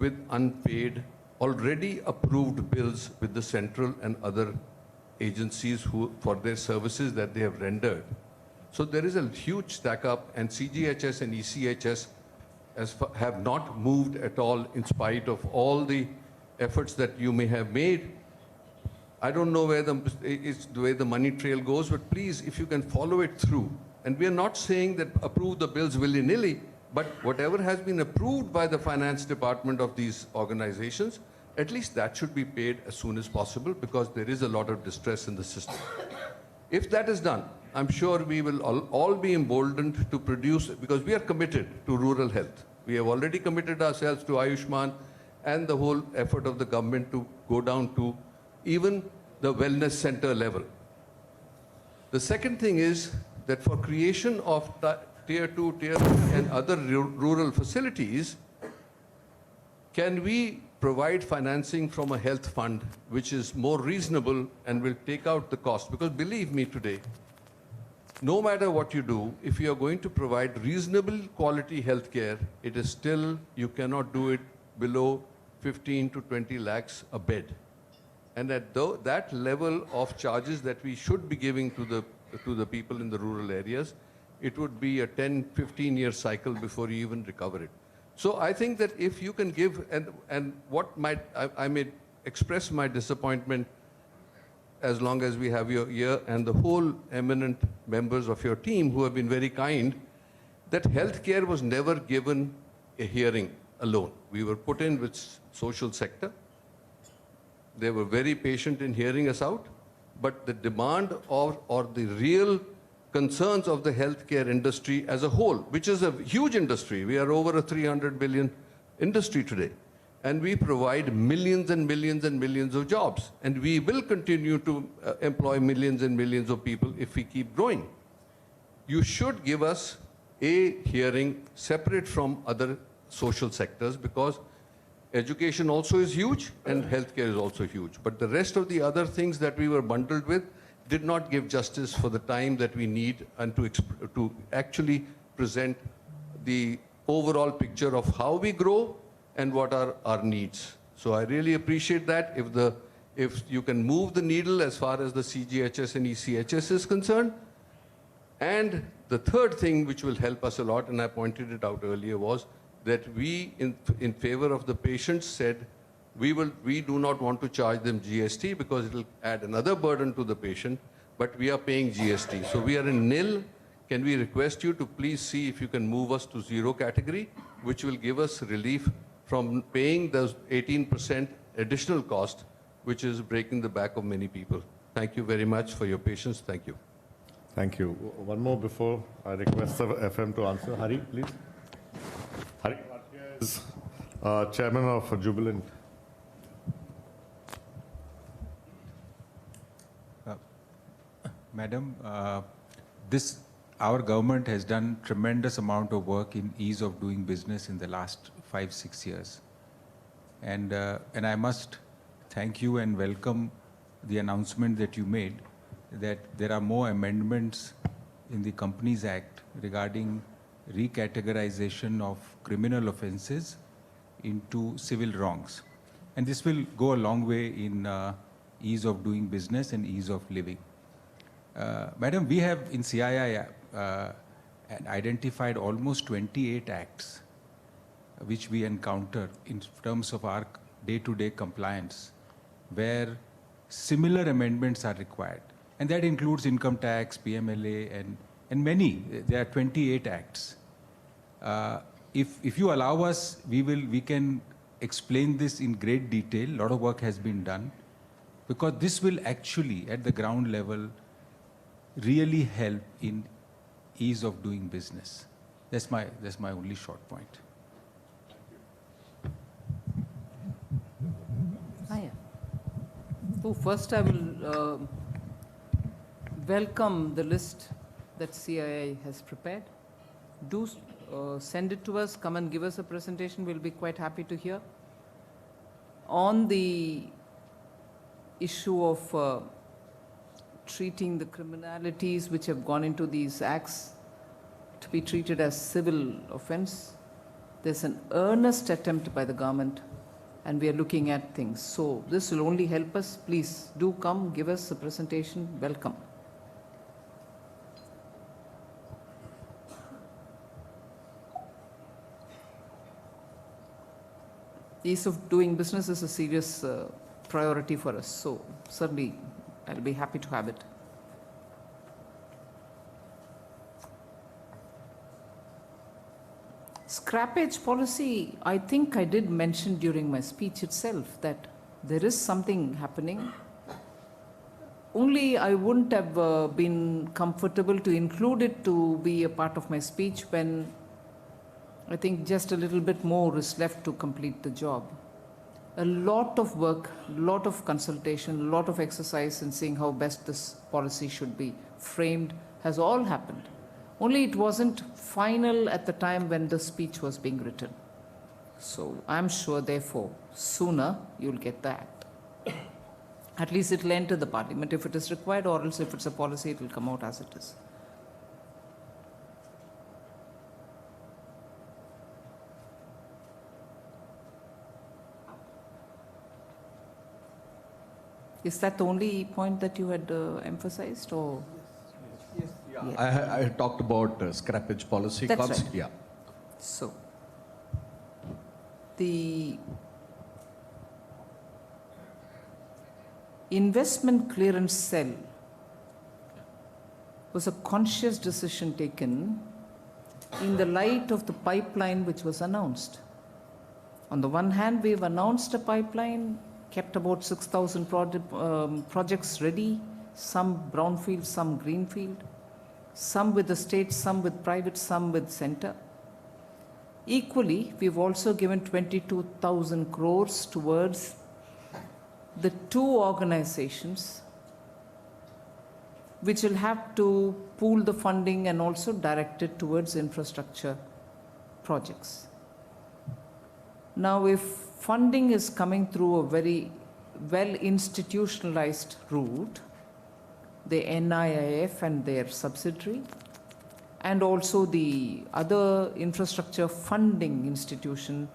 with unpaid, already approved bills with the central and other agencies for their services that they have rendered. So there is a huge stack up, and CGHS and ECHS have not moved at all in spite of all the efforts that you may have made. I don't know where the way the money trail goes, but please, if you can follow it through. And we are not saying that approve the bills willy-nilly, but whatever has been approved by the finance department of these organizations, at least that should be paid as soon as possible, because there is a lot of distress in the system. If that is done, I'm sure we will all be emboldened to produce, because we are committed to rural health. We have already committed ourselves to Ayushman and the whole effort of the government to go down to even the wellness center level. The second thing is that for creation of tier 2, tier 3 and other rural facilities, can we provide financing from a health fund which is more reasonable and will take out the cost? Because believe me today, no matter what you do, if you are going to provide reasonable quality health care, it is still, you cannot do it below 15 to 20 lakhs a bed. And at that level of charges that we should be giving to the people in the rural areas, it would be a 10, 15-year cycle before you even recover it. So I think that if you can give, and what I may express my disappointment as long as we have your ear and the whole eminent members of your team who have been very kind, that healthcare was never given a hearing alone. We were put in with social sector. They were very patient in hearing us out, but the demand or the real concerns of the healthcare industry as a whole, which is a huge industry. We are over a 300 billion industry today. And we provide millions and millions and millions of jobs. And we will continue to employ millions and millions of people if we keep growing. You should give us a hearing separate from other social sectors, because education also is huge and healthcare is also huge. But the rest of the other things that we were bundled with did not give justice for the time that we need and to actually present the overall picture of how we grow and what are our needs. So I really appreciate that. If you can move the needle as far as the CGHS and ECHS is concerned. And the third thing which will help us a lot, and I pointed it out earlier, was that we, in favor of the patients, said we do not want to charge them GST because it will add another burden to the patient, but we are paying GST. So we are in nil. Can we request you to please see if you can move us to 0 category, which will give us relief from paying those 18% additional cost, which is breaking the back of many people. Thank you very much for your patience. Thank you. Thank you. One more before I request the FM to answer. Hari, please. Hari Bhatia is chairman of Jubilant. Madam, our government has done tremendous amount of work in ease of doing business in the last 5-6 years. And I must thank you and welcome the announcement that you made that there are more amendments in the Companies Act regarding recategorization of criminal offenses into civil wrongs. And this will go a long way in ease of doing business and ease of living. Madam, we have in CII identified almost 28 acts which we encounter in terms of our day-to-day compliance, where similar amendments are required. And that includes income tax, PMLA, and many. There are 28 acts. If you allow us, we can explain this in great detail. A lot of work has been done, because this will actually, at the ground level, really help in ease of doing business. That's my only short point. So first I will welcome the list that CII has prepared. Do send it to us, come and give us a presentation. We'll be quite happy to hear. On the issue of treating the criminalities which have gone into these acts to be treated as civil offense, there's an earnest attempt by the government and we are looking at things. So this will only help us. Please do come, give us a presentation. Welcome. Ease of doing business is a serious priority for us. So certainly, I'll be happy to have it. Scrappage policy, I think I did mention during my speech itself that there is something happening. Only I wouldn't have been comfortable to include it to be a part of my speech when I think just a little bit more is left to complete the job. A lot of work, a lot of consultation, a lot of exercise in seeing how best this policy should be framed has all happened. Only it wasn't final at the time when the speech was being written. So I'm sure, therefore, sooner you'll get that. At least it'll enter the parliament if it is required, or else if it's a policy, it will come out as it is. Is that the only point that you had emphasized, or? Yes. Yeah. I talked about scrappage policy. That's right. Yeah. So, the investment clearance cell was a conscious decision taken in the light of the pipeline which was announced. On the one hand, we've announced a pipeline, kept about 6,000 projects ready, some brownfield, some greenfield, some with the state, some with private, some with center. Equally, we've also given 22,000 crores towards the two organizations which will have to pool the funding and also direct it towards infrastructure projects. Now, if funding is coming through a very well institutionalized route, the NIIF and their subsidiary, and also the other infrastructure funding institution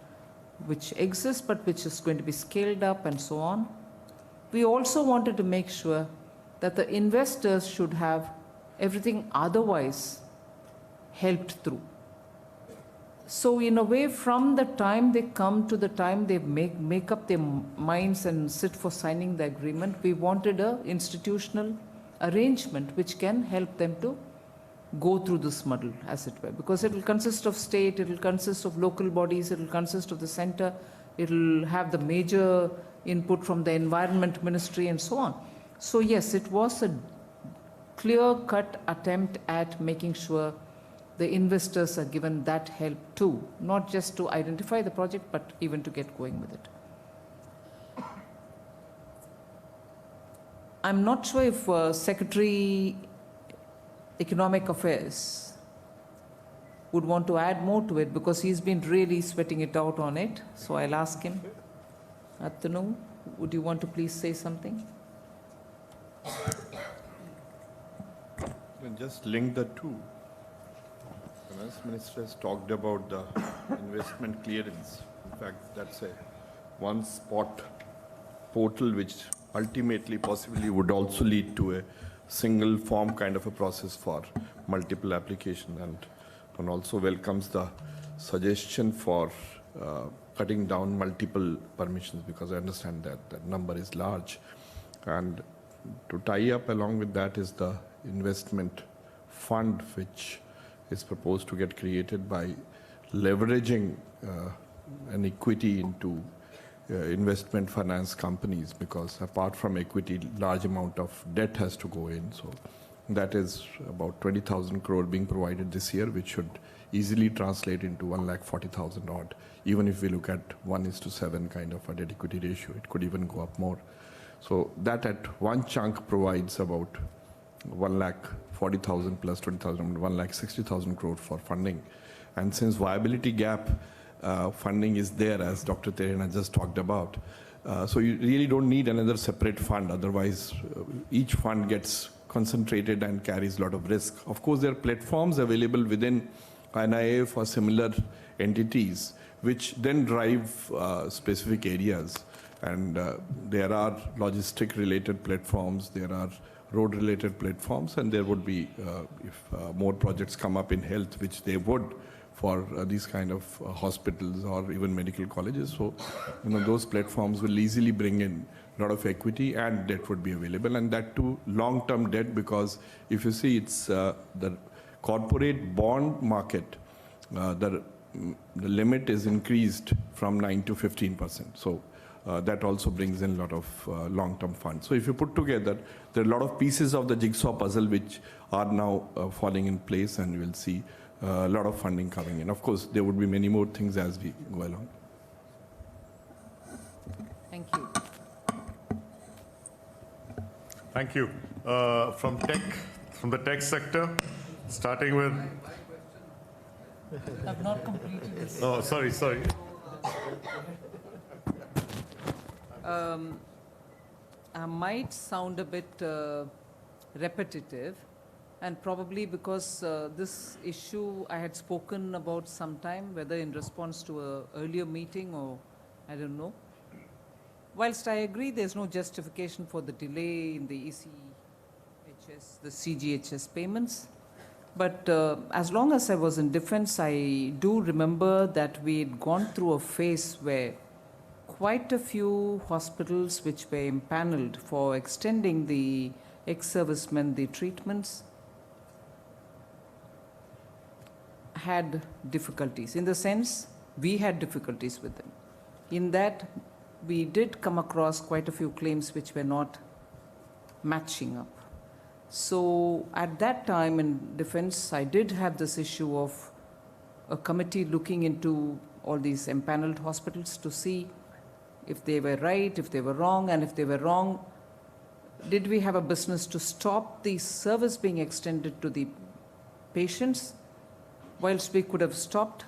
which exists but which is going to be scaled up and so on, we also wanted to make sure that the investors should have everything otherwise helped through. So in a way, from the time they come to the time they make up their minds and sit for signing the agreement, we wanted an institutional arrangement which can help them to go through this muddle, as it were, because it will consist of state, it will consist of local bodies, it will consist of the center, it will have the major input from the environment ministry and so on. So yes, it was a clear-cut attempt at making sure the investors are given that help too, not just to identify the project, but even to get going with it. I'm not sure if Secretary Economic Affairs would want to add more to it, because he's been really sweating it out on it. So I'll ask him. Atanu, would you want to please say something? Just link the two. The Finance Minister has talked about the investment clearance. In fact, that's a one-spot portal which ultimately possibly would also lead to a single form kind of a process for multiple applications, and one also welcomes the suggestion for cutting down multiple permissions, because I understand that that number is large. And to tie up along with that is the investment fund which is proposed to get created by leveraging an equity into investment finance companies, because apart from equity, large amount of debt has to go in. So that is about 20,000 crore being provided this year, which should easily translate into 1,40,000 odd. Even if we look at 1:7 kind of a debt equity ratio, it could even go up more. So that at one chunk provides about 1,40,000 plus 20,000, 1,60,000 crore for funding. And since viability gap funding is there, as Dr. Terena just talked about, so you really don't need another separate fund. Otherwise, each fund gets concentrated and carries a lot of risk. Of course, there are platforms available within NIA for similar entities which then drive specific areas. And there are logistic-related platforms, there are road-related platforms, and there would be, if more projects come up in health, which they would for these kind of hospitals or even medical colleges. So, those platforms will easily bring in a lot of equity and debt would be available, and that too long-term debt, because if you see, it's the corporate bond market, the limit is increased from 9 to 15%. So that also brings in a lot of long-term funds. So if you put together, there are a lot of pieces of the jigsaw puzzle which are now falling in place, and you will see a lot of funding coming in. Of course, there would be many more things as we go along. Thank you. Thank you. From the tech sector, starting with... I've not completed this. Oh, sorry. I might sound a bit repetitive, and probably because this issue I had spoken about sometime, whether in response to an earlier meeting or I don't know. Whilst I agree there's no justification for the delay in the ECHS, the CGHS payments, but as long as I was in defense, I do remember that we had gone through a phase where quite a few hospitals which were impaneled for extending the ex-servicemen the treatments had difficulties. In the sense, we had difficulties with them. In that, we did come across quite a few claims which were not matching up. So at that time in defense, I did have this issue of a committee looking into all these empaneled hospitals to see if they were right, if they were wrong, and if they were wrong, did we have a business to stop the service being extended to the patients, whilst we could have stopped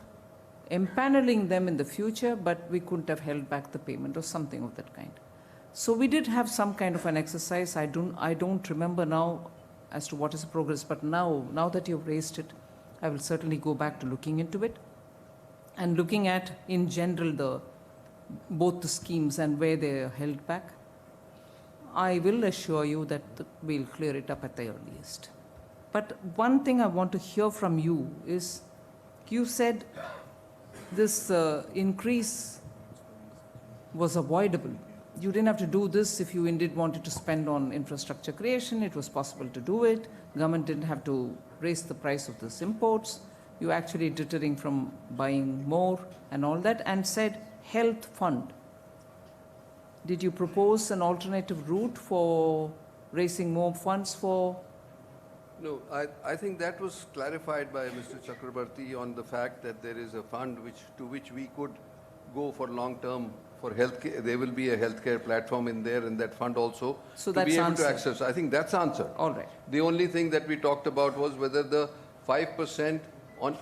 empaneling them in the future, but we couldn't have held back the payment or something of that kind. So we did have some kind of an exercise. I don't remember now as to what is the progress, but now that you've raised it, I will certainly go back to looking into it and looking at, in general, both the schemes and where they are held back. I will assure you that we'll clear it up at the earliest. But one thing I want to hear from you is, you said this increase was avoidable. You didn't have to do this if you indeed wanted to spend on infrastructure creation. It was possible to do it. Government didn't have to raise the price of these imports. You actually deterring from buying more and all that, and said health fund. Did you propose an alternative route for raising more funds for? No, I think that was clarified by Mr. Chakrabarti on the fact that there is a fund to which we could go for long-term for healthcare. There will be a healthcare platform in there in that fund also, so to be able answered. to access. I think that's answered. All right. The only thing that we talked about was whether the 5% on...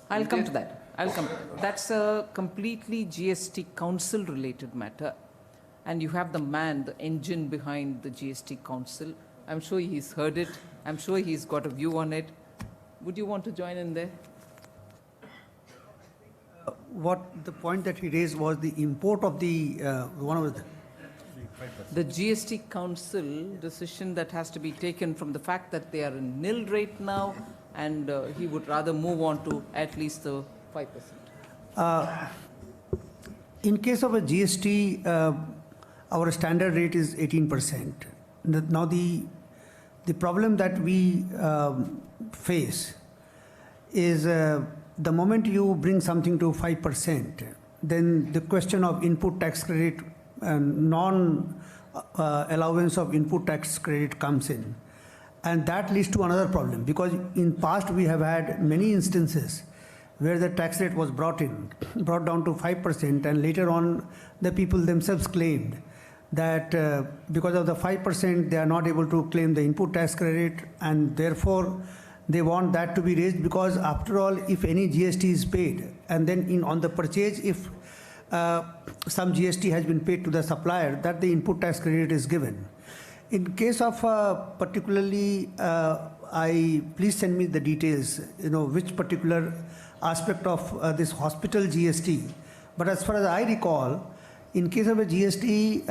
I'll come to that. That's a completely GST council related matter. And you have the man, the engine behind the GST council. I'm sure he's heard it. I'm sure he's got a view on it. Would you want to join in there? What the point that he raised was the import of the the GST council decision that has to be taken from the fact that they are in nil rate now, and he would rather move on to at least the 5%. In case of a GST, our standard rate is 18%. Now the problem that we face is the moment you bring something to 5%, then the question of input tax credit and non-allowance of input tax credit comes in. And that leads to another problem, because in past we have had many instances where the tax rate was brought down to 5%, and later on the people themselves claimed that because of the 5% they are not able to claim the input tax credit, and therefore they want that to be raised, because after all, if any GST is paid, and then on the purchase, if some GST has been paid to the supplier, that the input tax credit is given. In case of particularly, please send me the details, which particular aspect of this hospital GST. But as far as I recall, in case of a GST,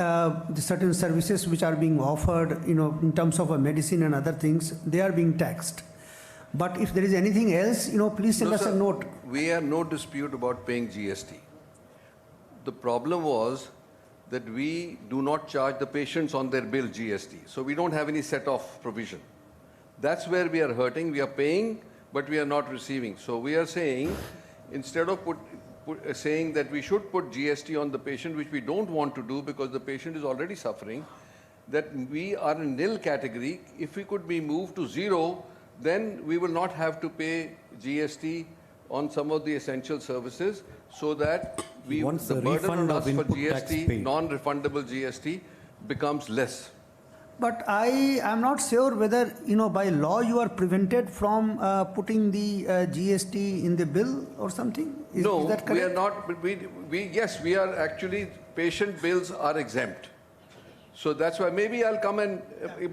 the certain services which are being offered, in terms of a medicine and other things, they are being taxed. But if there is anything else, please send us a note. We have no dispute about paying GST. The problem was that we do not charge the patients on their bill GST. So we don't have any set-off provision. That's where we are hurting. We are paying, but we are not receiving. So we are saying, instead of saying that we should put GST on the patient, which we don't want to do because the patient is already suffering, that we are in nil category. If we could be moved to zero, then we will not have to pay GST on some of the essential services, so that the burden on us for GST, non-refundable GST, becomes less. But I am not sure whether, by law you are prevented from putting the GST in the bill or something? Is that correct? We are not. Yes, we are actually, patient bills are exempt. So that's why maybe I'll come and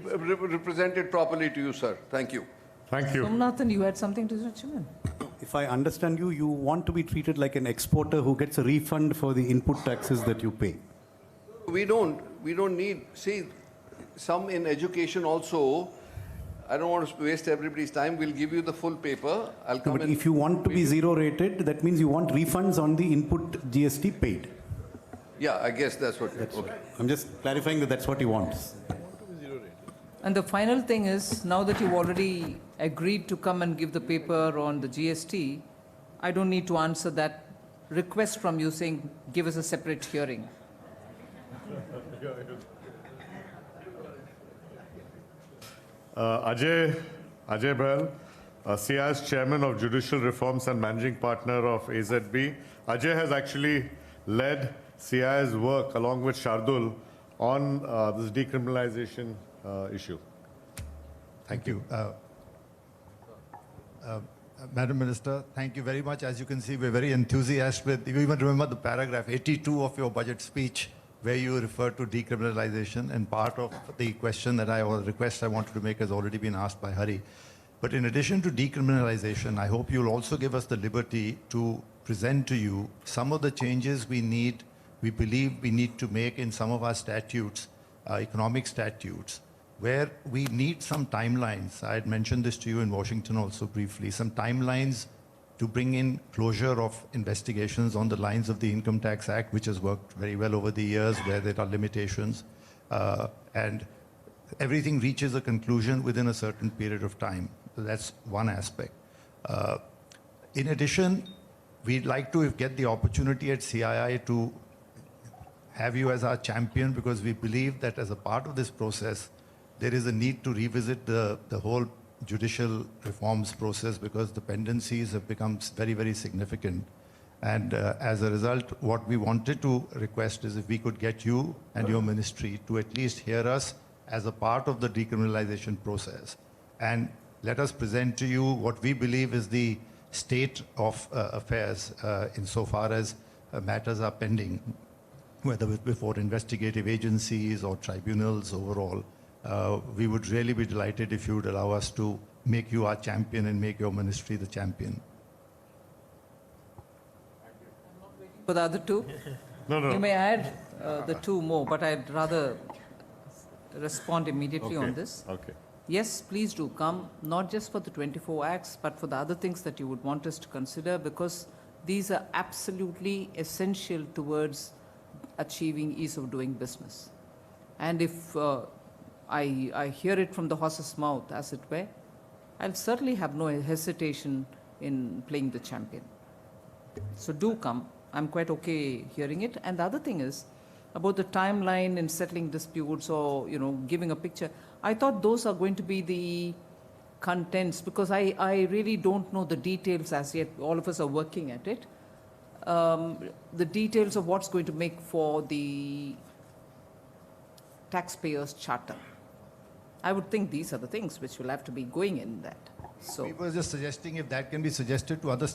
represent it properly to you, sir. Thank you. Thank you. Somnathan, you had something to say, Chairman? If I understand you, you want to be treated like an exporter who gets a refund for the input taxes that you pay. We don't need, see, some in education also, I don't want to waste everybody's time, we'll give you the full paper. I'll come But if you want to be zero rated, that means you want refunds on the input GST paid. Yeah, I guess that's what, okay. I'm just clarifying that that's what he wants. And the final thing is, now that you've already agreed to come and give the paper on the GST, I don't need to answer that request from you saying, give us a separate hearing. Ajay Bahl, CI's Chairman of Judicial Reforms and Managing Partner of AZB. Ajay has actually led CI's work along with Shardul on this decriminalization issue. Thank you. Madam Minister, thank you very much. As you can see, we're very enthusiastic with, you even remember the paragraph 82 of your budget speech, where you refer to decriminalization, and part of the question that or request I wanted to make has already been asked by Hari. But in addition to decriminalization, I hope you'll also give us the liberty to present to you some of the changes we believe we need to make in some of our statutes, economic statutes, where we need some timelines. I had mentioned this to you in Washington also briefly, some timelines to bring in closure of investigations on the lines of the Income Tax Act, which has worked very well over the years, where there are limitations, and everything reaches a conclusion within a certain period of time. So that's one aspect. In addition, we'd like to get the opportunity at CII to have you as our champion, because we believe that as a part of this process, there is a need to revisit the whole judicial reforms process, because the dependencies have become very, very significant. And as a result, what we wanted to request is if we could get you and your ministry to at least hear us as a part of the decriminalization process, and let us present to you what we believe is the state of affairs insofar as matters are pending, whether before investigative agencies or tribunals overall. We would really be delighted if you would allow us to make you our champion and make your ministry the champion. For the other two? No. You may add the two more, but I'd rather respond immediately on this. Okay. Yes, please do come, not just for the 24 acts, but for the other things that you would want us to consider, because these are absolutely essential towards achieving ease of doing business. And if I hear it from the horse's mouth, as it were, I'll certainly have no hesitation in playing the champion. So do come. I'm quite okay hearing it. And the other thing is, about the timeline in settling disputes or, giving a picture, I thought those are going to be the contents, because I really don't know the details as yet. All of us are working at it. The details of what's going to make for the taxpayers' charter. I would think these are the things which will have to be going in that. So We were just suggesting if that can be suggested to other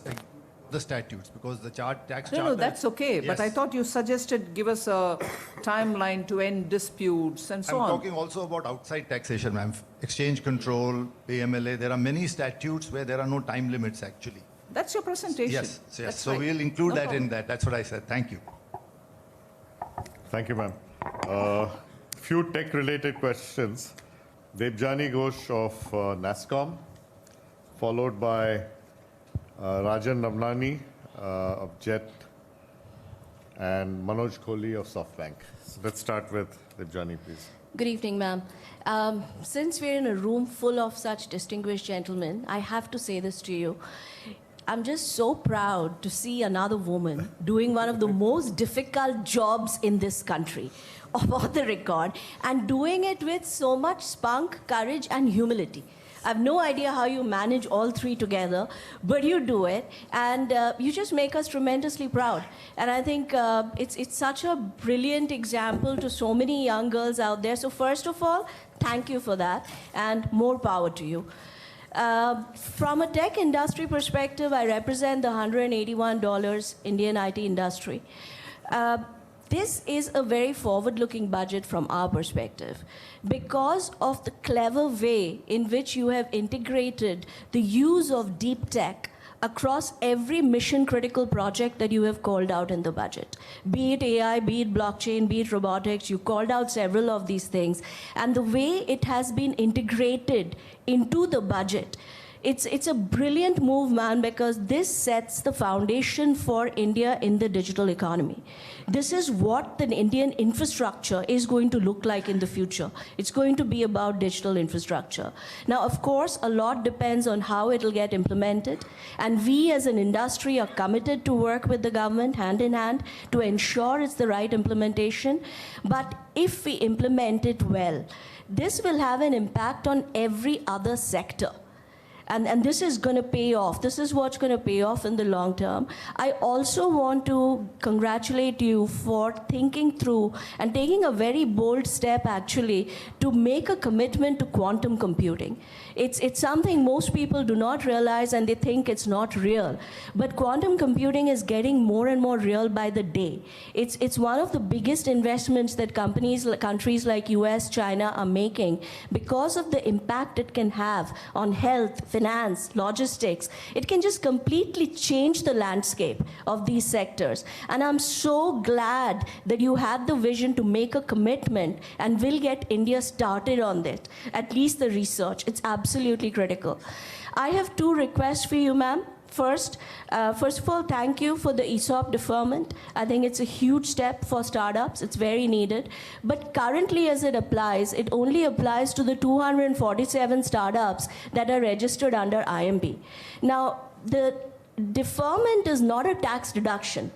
statutes, because the tax charter... No, that's okay. Yes. But I thought you suggested give us a timeline to end disputes and so on. I'm talking also about outside taxation, ma'am. Exchange control, PMLA. There are many statutes where there are no time limits, actually. That's your presentation. Yes, yes. That's So fine. we'll include No that problem. in that. That's what I said. Thank you. Thank you, ma'am. Few tech-related questions. Debjani Ghosh of NASSCOM, followed by Rajan Navnani of JET, and Manoj Kohli of SoftBank. So let's start with Debjani, please. Good evening, ma'am. Since we're in a room full of such distinguished gentlemen, I have to say this to you. I'm just so proud to see another woman doing one of the most difficult jobs in this country, of all the record, and doing it with so much spunk, courage, and humility. I have no idea how you manage all three together, but you do it, and you just make us tremendously proud. And I think it's such a brilliant example to so many young girls out there. So first of all, thank you for that, and more power to you. From a tech industry perspective, I represent the $181 Indian IT industry. This is a very forward-looking budget from our perspective because of the clever way in which you have integrated the use of deep tech across every mission-critical project that you have called out in the budget. Be it AI, be it blockchain, be it robotics, you called out several of these things. And the way it has been integrated into the budget, it's a brilliant move, man, because this sets the foundation for India in the digital economy. This is what the Indian infrastructure is going to look like in the future. It's going to be about digital infrastructure. Now, of course, a lot depends on how it'll get implemented. And we as an industry are committed to work with the government hand in hand to ensure it's the right implementation. But if we implement it well, this will have an impact on every other sector. And this is going to pay off. This is what's going to pay off in the long term. I also want to congratulate you for thinking through and taking a very bold step, actually, to make a commitment to quantum computing. It's something most people do not realize, and they think it's not real. But quantum computing is getting more and more real by the day. It's one of the biggest investments that countries like US, China are making because of the impact it can have on health, finance, logistics. It can just completely change the landscape of these sectors. And I'm so glad that you had the vision to make a commitment and will get India started on it, at least the research. It's absolutely critical. I have two requests for you, ma'am. First of all, thank you for the ESOP deferment. I think it's a huge step for startups. It's very needed. But currently, as it applies, it only applies to the 247 startups that are registered under IMB. Now, the deferment is not a tax deduction.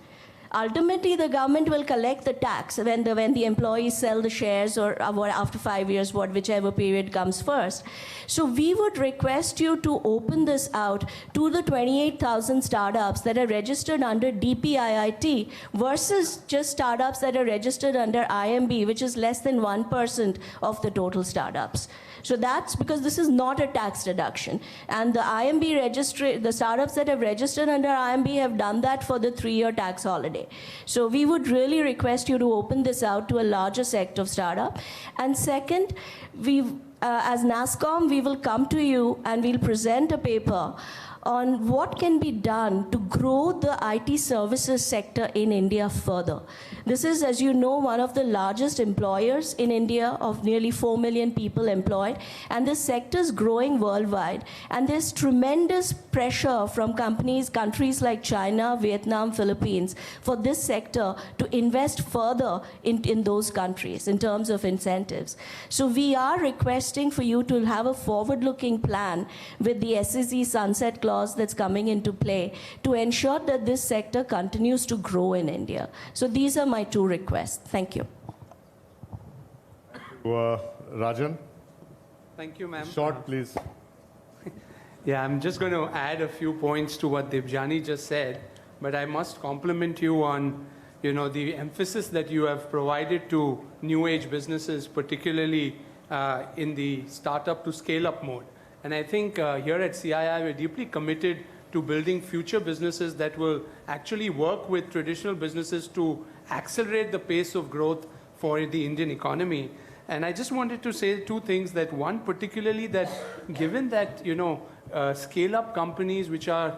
Ultimately, the government will collect the tax when the employees sell the shares or after 5 years, whichever period comes first. So we would request you to open this out to the 28,000 startups that are registered under DPIIT versus just startups that are registered under IMB, which is less than 1% of the total startups. So that's because this is not a tax deduction. And the IMB registry, the startups that have registered under IMB have done that for the 3-year tax holiday. So we would really request you to open this out to a larger sector of startup. And second, as NASSCOM, we will come to you and we'll present a paper on what can be done to grow the IT services sector in India further. This is, as you know, one of the largest employers in India of nearly 4 million people employed, and this sector is growing worldwide. And there's tremendous pressure from countries like China, Vietnam, Philippines, for this sector to invest further in those countries in terms of incentives. So we are requesting for you to have a forward-looking plan with the SEZ sunset clause that's coming into play to ensure that this sector continues to grow in India. So these are my two requests. Thank you. Rajan? Thank you, ma'am. Short, please. Yeah, I'm just going to add a few points to what Debjani just said, but I must compliment you on, the emphasis that you have provided to new age businesses, particularly in the startup to scale up mode. And I think here at CII, we're deeply committed to building future businesses that will actually work with traditional businesses to accelerate the pace of growth for the Indian economy. And I just wanted to say two things. That one, particularly that given that, scale-up companies which are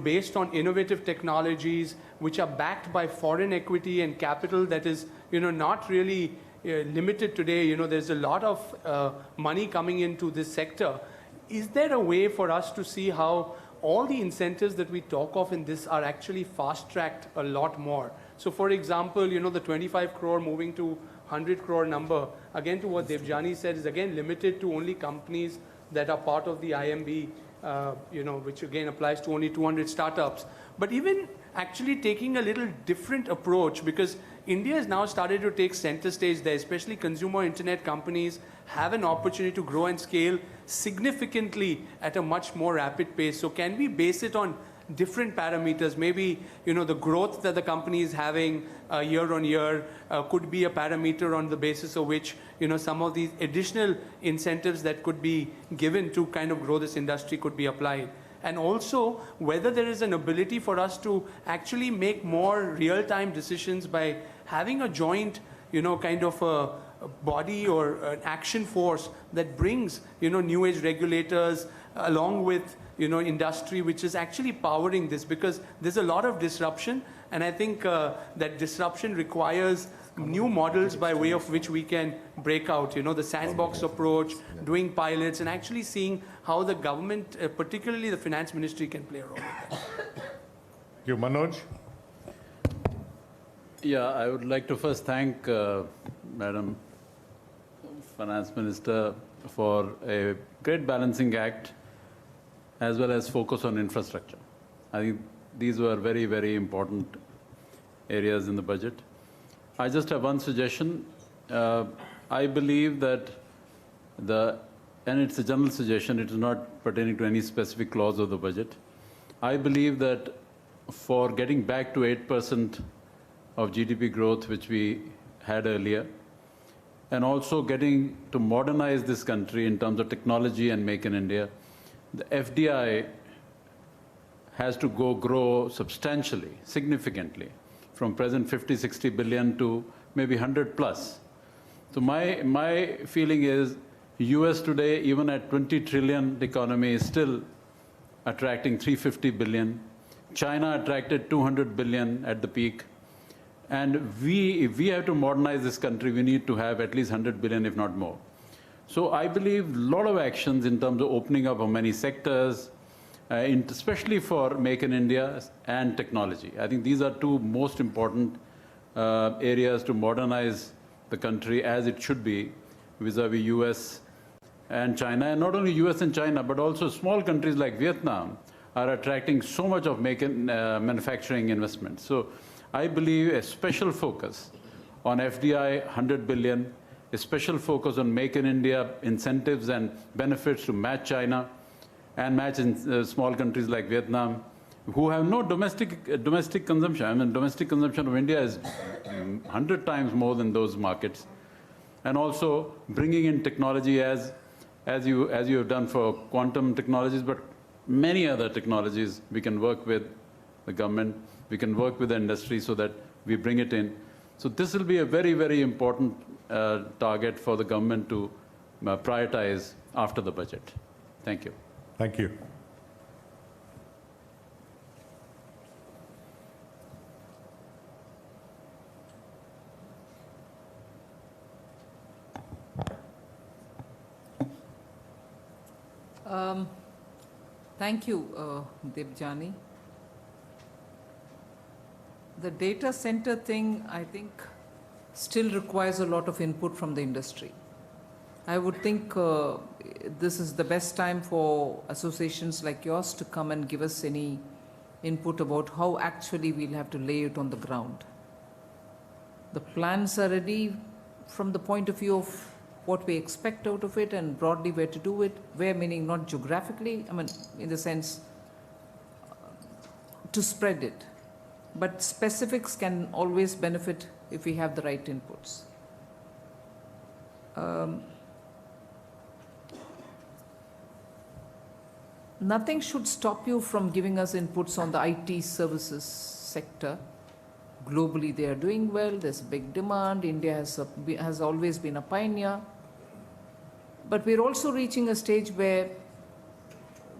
based on innovative technologies, which are backed by foreign equity and capital that is, not really limited today. There's a lot of money coming into this sector. Is there a way for us to see how all the incentives that we talk of in this are actually fast-tracked a lot more? So for example, the 25 crore moving to 100 crore number, again to what Debjani said, is again limited to only companies that are part of the IMB, which again applies to only 200 startups. But even actually taking a little different approach, because India has now started to take center stage there, especially consumer internet companies have an opportunity to grow and scale significantly at a much more rapid pace. So can we base it on different parameters? Maybe, the growth that the company is having year on year could be a parameter on the basis of which, some of these additional incentives that could be given to kind of grow this industry could be applied. And also whether there is an ability for us to actually make more real-time decisions by having a joint, kind of a body or an action force that brings, new age regulators along with, industry, which is actually powering this, because there's a lot of disruption. And I think that disruption requires new models by way of which we can break out, the sandbox approach, doing pilots, and actually seeing how the government, particularly the finance ministry, can play a role in that. Thank you. Manoj? Yeah, I would like to first thank Madam Finance Minister for a great balancing act as well as focus on infrastructure. I think these were very, very important areas in the budget. I just have one suggestion. I believe that and it's a general suggestion, it is not pertaining to any specific clause of the budget. I believe that for getting back to 8% of GDP growth, which we had earlier, and also getting to modernize this country in terms of technology and Make in India, the FDI has to grow substantially, significantly, from present 50, 60 billion to maybe 100 plus. So my feeling is US today, even at 20 trillion economy, is still attracting 350 billion. China attracted 200 billion at the peak. And if we have to modernize this country, we need to have at least 100 billion, if not more. So I believe a lot of actions in terms of opening up of many sectors, especially for Make in India and technology. I think these are two most important areas to modernize the country as it should be vis-a-vis US and China. And not only US and China, but also small countries like Vietnam are attracting so much of manufacturing investment. So I believe a special focus on FDI, 100 billion, a special focus on Make in India incentives and benefits to match China and match in small countries like Vietnam, who have no domestic consumption. I mean, domestic consumption of India is 100 times more than those markets. And also bringing in technology as you have done for quantum technologies, but many other technologies we can work with the government, we can work with the industry so that we bring it in. So this will be a very, very important target for the government to prioritize after the budget. Thank you. Thank you. Thank you, Debjani. The data center thing, I think, still requires a lot of input from the industry. I would think this is the best time for associations like yours to come and give us any input about how actually we'll have to lay it on the ground. The plans are ready from the point of view of what we expect out of it and broadly where to do it, where meaning not geographically, I mean, in the sense to spread it. But specifics can always benefit if we have the right inputs. Nothing should stop you from giving us inputs on the IT services sector. Globally, they are doing well. There's big demand. India has always been a pioneer. But we're also reaching a stage where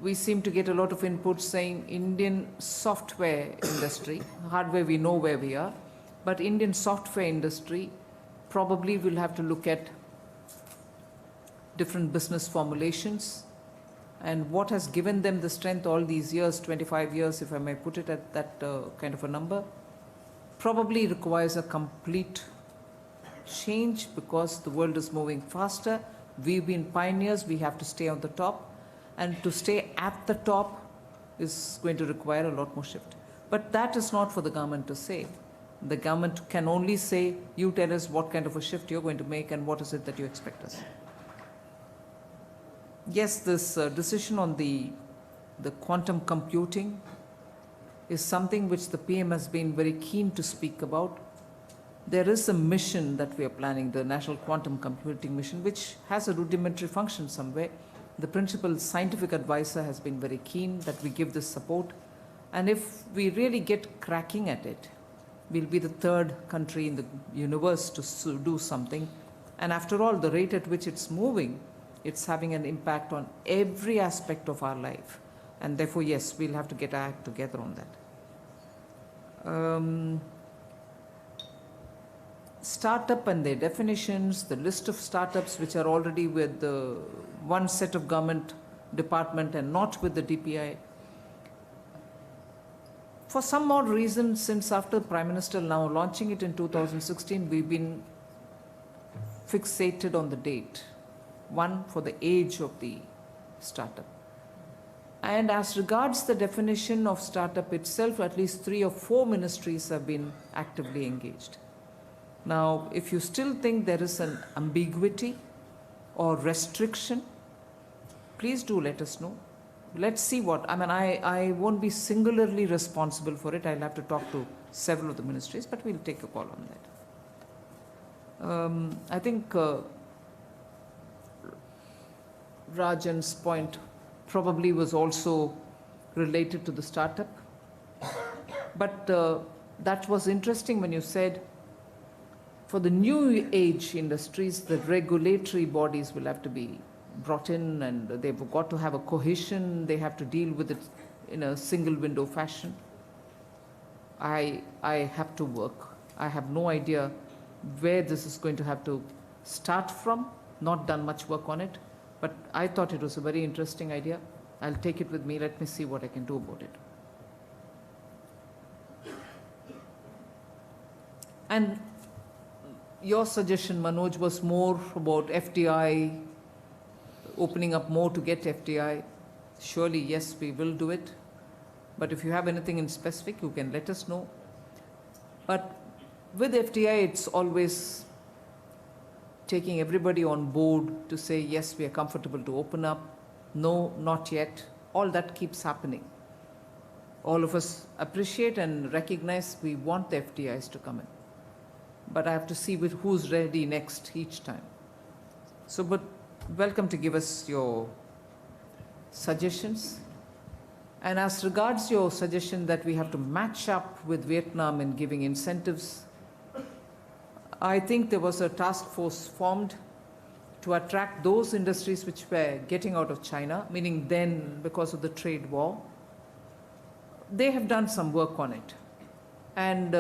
we seem to get a lot of input saying Indian software industry, hardware we know where we are, but Indian software industry probably will have to look at different business formulations and what has given them the strength all these years, 25 years, if I may put it at that kind of a number, probably requires a complete change because the world is moving faster. We've been pioneers, we have to stay on the top. And to stay at the top is going to require a lot more shift. But that is not for the government to say. The government can only say, you tell us what kind of a shift you're going to make and what is it that you expect us. Yes, this decision on the quantum computing is something which the PM has been very keen to speak about. There is a mission that we are planning, the National Quantum Computing Mission, which has a rudimentary function somewhere. The principal scientific advisor has been very keen that we give this support. And if we really get cracking at it, we'll be the third country in the universe to do something. And after all, the rate at which it's moving, it's having an impact on every aspect of our life. And therefore, yes, we'll have to get our act together on that. Startup and their definitions, the list of startups which are already with the one set of government department and not with the DPI. For some odd reason, since after the Prime Minister now launching it in 2016, we've been fixated on the date. One, for the age of the startup. And as regards the definition of startup itself, at least 3 or 4 ministries have been actively engaged. Now, if you still think there is an ambiguity or restriction, please do let us know. Let's see what, I won't be singularly responsible for it. I'll have to talk to several of the ministries, but we'll take a call on that. I think Rajan's point probably was also related to the startup. But that was interesting when you said for the new age industries, the regulatory bodies will have to be brought in and they've got to have a cohesion. They have to deal with it in a single window fashion. I have to work. I have no idea where this is going to have to start from. Not done much work on it, but I thought it was a very interesting idea. I'll take it with me. Let me see what I can do about it. And your suggestion, Manoj, was more about FDI, opening up more to get FDI. Surely, yes, we will do it. But if you have anything in specific, you can let us know. But with FDI, it's always taking everybody on board to say, yes, we are comfortable to open up. No, not yet. All that keeps happening. All of us appreciate and recognize we want the FDIs to come in. But I have to see with who's ready next each time. So, but welcome to give us your suggestions. And as regards your suggestion that we have to match up with Vietnam in giving incentives, I think there was a task force formed to attract those industries which were getting out of China, meaning then because of the trade war. They have done some work on it. And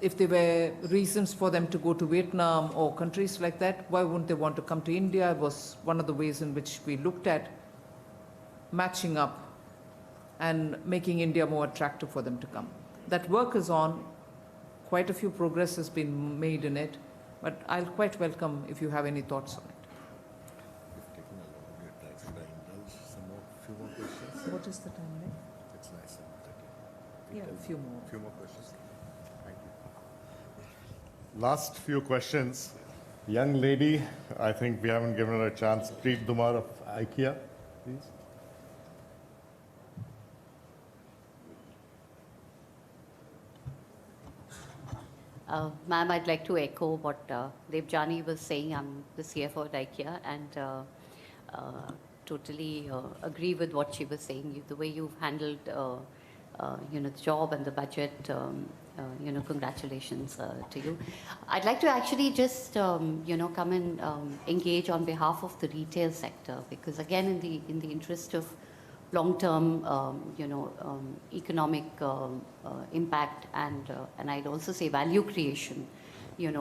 if there were reasons for them to go to Vietnam or countries like that, why wouldn't they want to come to India? Was one of the ways in which we looked at matching up and making India more attractive for them to come. That work is on. Quite a few progress has been made in it, but I'll quite welcome if you have any thoughts on it. What is the time now? It's nice. Yeah, a few more. Few more questions. Thank you. Last few questions. Young lady, I think we haven't given her a chance. Preet Dumar of IKEA, please. Ma'am, I'd like to echo what Debjani was saying. I'm the CFO at IKEA and totally agree with what she was saying. The way you've handled, the job and the budget, congratulations to you. I'd like to actually just, come and engage on behalf of the retail sector because again, in the interest of long-term, economic impact and I'd also say value creation,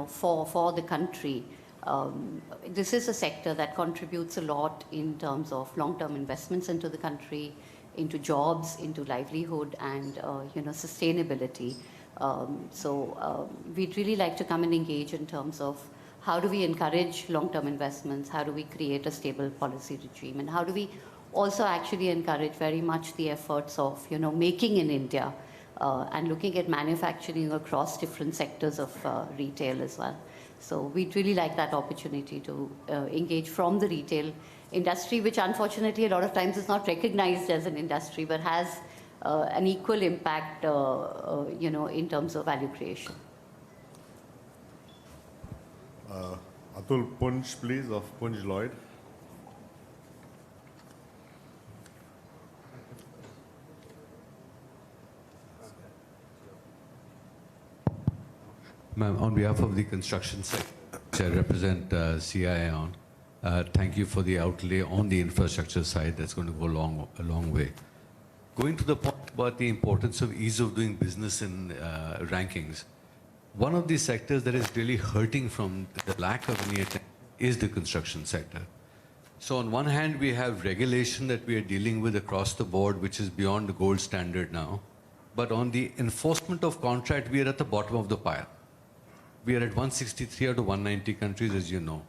for the country. This is a sector that contributes a lot in terms of long-term investments into the country, into jobs, into livelihood, and sustainability. So we'd really like to come and engage in terms of how do we encourage long-term investments, how do we create a stable policy regime, and how do we also actually encourage very much the efforts of making in India and looking at manufacturing across different sectors of retail as well. So we'd really like that opportunity to engage from the retail industry, which unfortunately a lot of times is not recognized as an industry, but has an equal impact, in terms of value creation. Atul Punj, please, of Punj Lloyd. Ma'am, on behalf of the construction sector, which I represent CII on, thank you for the outlay on the infrastructure side. That's going to go a long way. Going to the point about the importance of ease of doing business in rankings, one of the sectors that is really hurting from the lack of any attention is the construction sector. So on one hand, we have regulation that we are dealing with across the board, which is beyond the gold standard now. But on the enforcement of contract, we are at the bottom of the pile. We are at 163 out of 190 countries, as you know.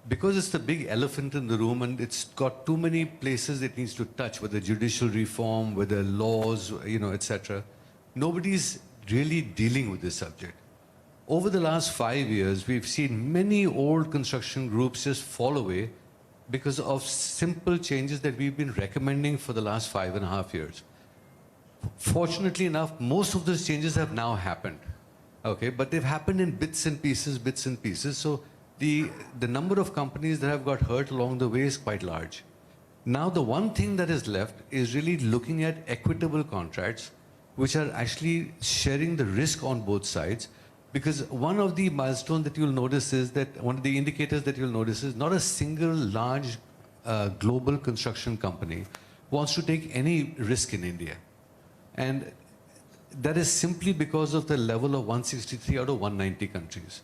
Because it's the big elephant in the room and it's got too many places it needs to touch, whether judicial reform, whether laws, etc. Nobody's really dealing with this subject. Over the last 5 years, we've seen many old construction groups just fall away because of simple changes that we've been recommending for the last 5.5 years. Fortunately enough, most of those changes have now happened. Okay, but they've happened in bits and pieces. So the number of companies that have got hurt along the way is quite large. Now the one thing that is left is really looking at equitable contracts, which are actually sharing the risk on both sides. Because one of the milestones that you'll notice is that, one of the indicators that you'll notice is not a single large global construction company wants to take any risk in India. And that is simply because of the level of 163 out of 190 countries.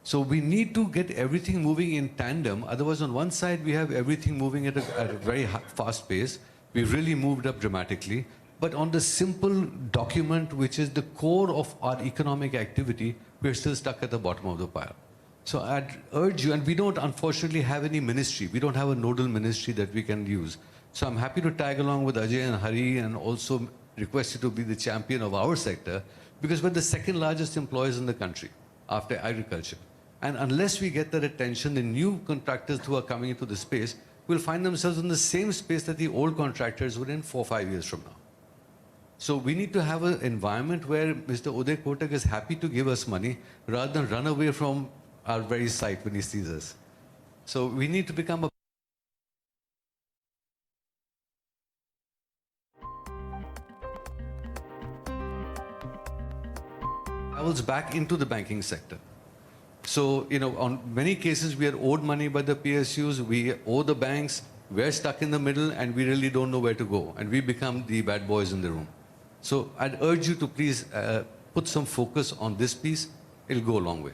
So we need to get everything moving in tandem. Otherwise, on one side, we have everything moving at a very fast pace. We've really moved up dramatically. But on the simple document, which is the core of our economic activity, we're still stuck at the bottom of the pile. So I'd urge you, and we don't unfortunately have any ministry. We don't have a nodal ministry that we can use. So I'm happy to tag along with Ajay and Hari and also request you to be the champion of our sector, because we're the second largest employers in the country after agriculture. And unless we get that attention, the new contractors who are coming into the space will find themselves in the same space that the old contractors were in 4 or 5 years from now. So we need to have an environment where Mr. Uday Kotak is happy to give us money rather than run away from our very site when he sees us. So we need to become a travels back into the banking sector. So, on many cases, we are owed money by the PSUs, we owe the banks, we're stuck in the middle, and we really don't know where to go. And we become the bad boys in the room. So I'd urge you to please put some focus on this piece. It'll go a long way.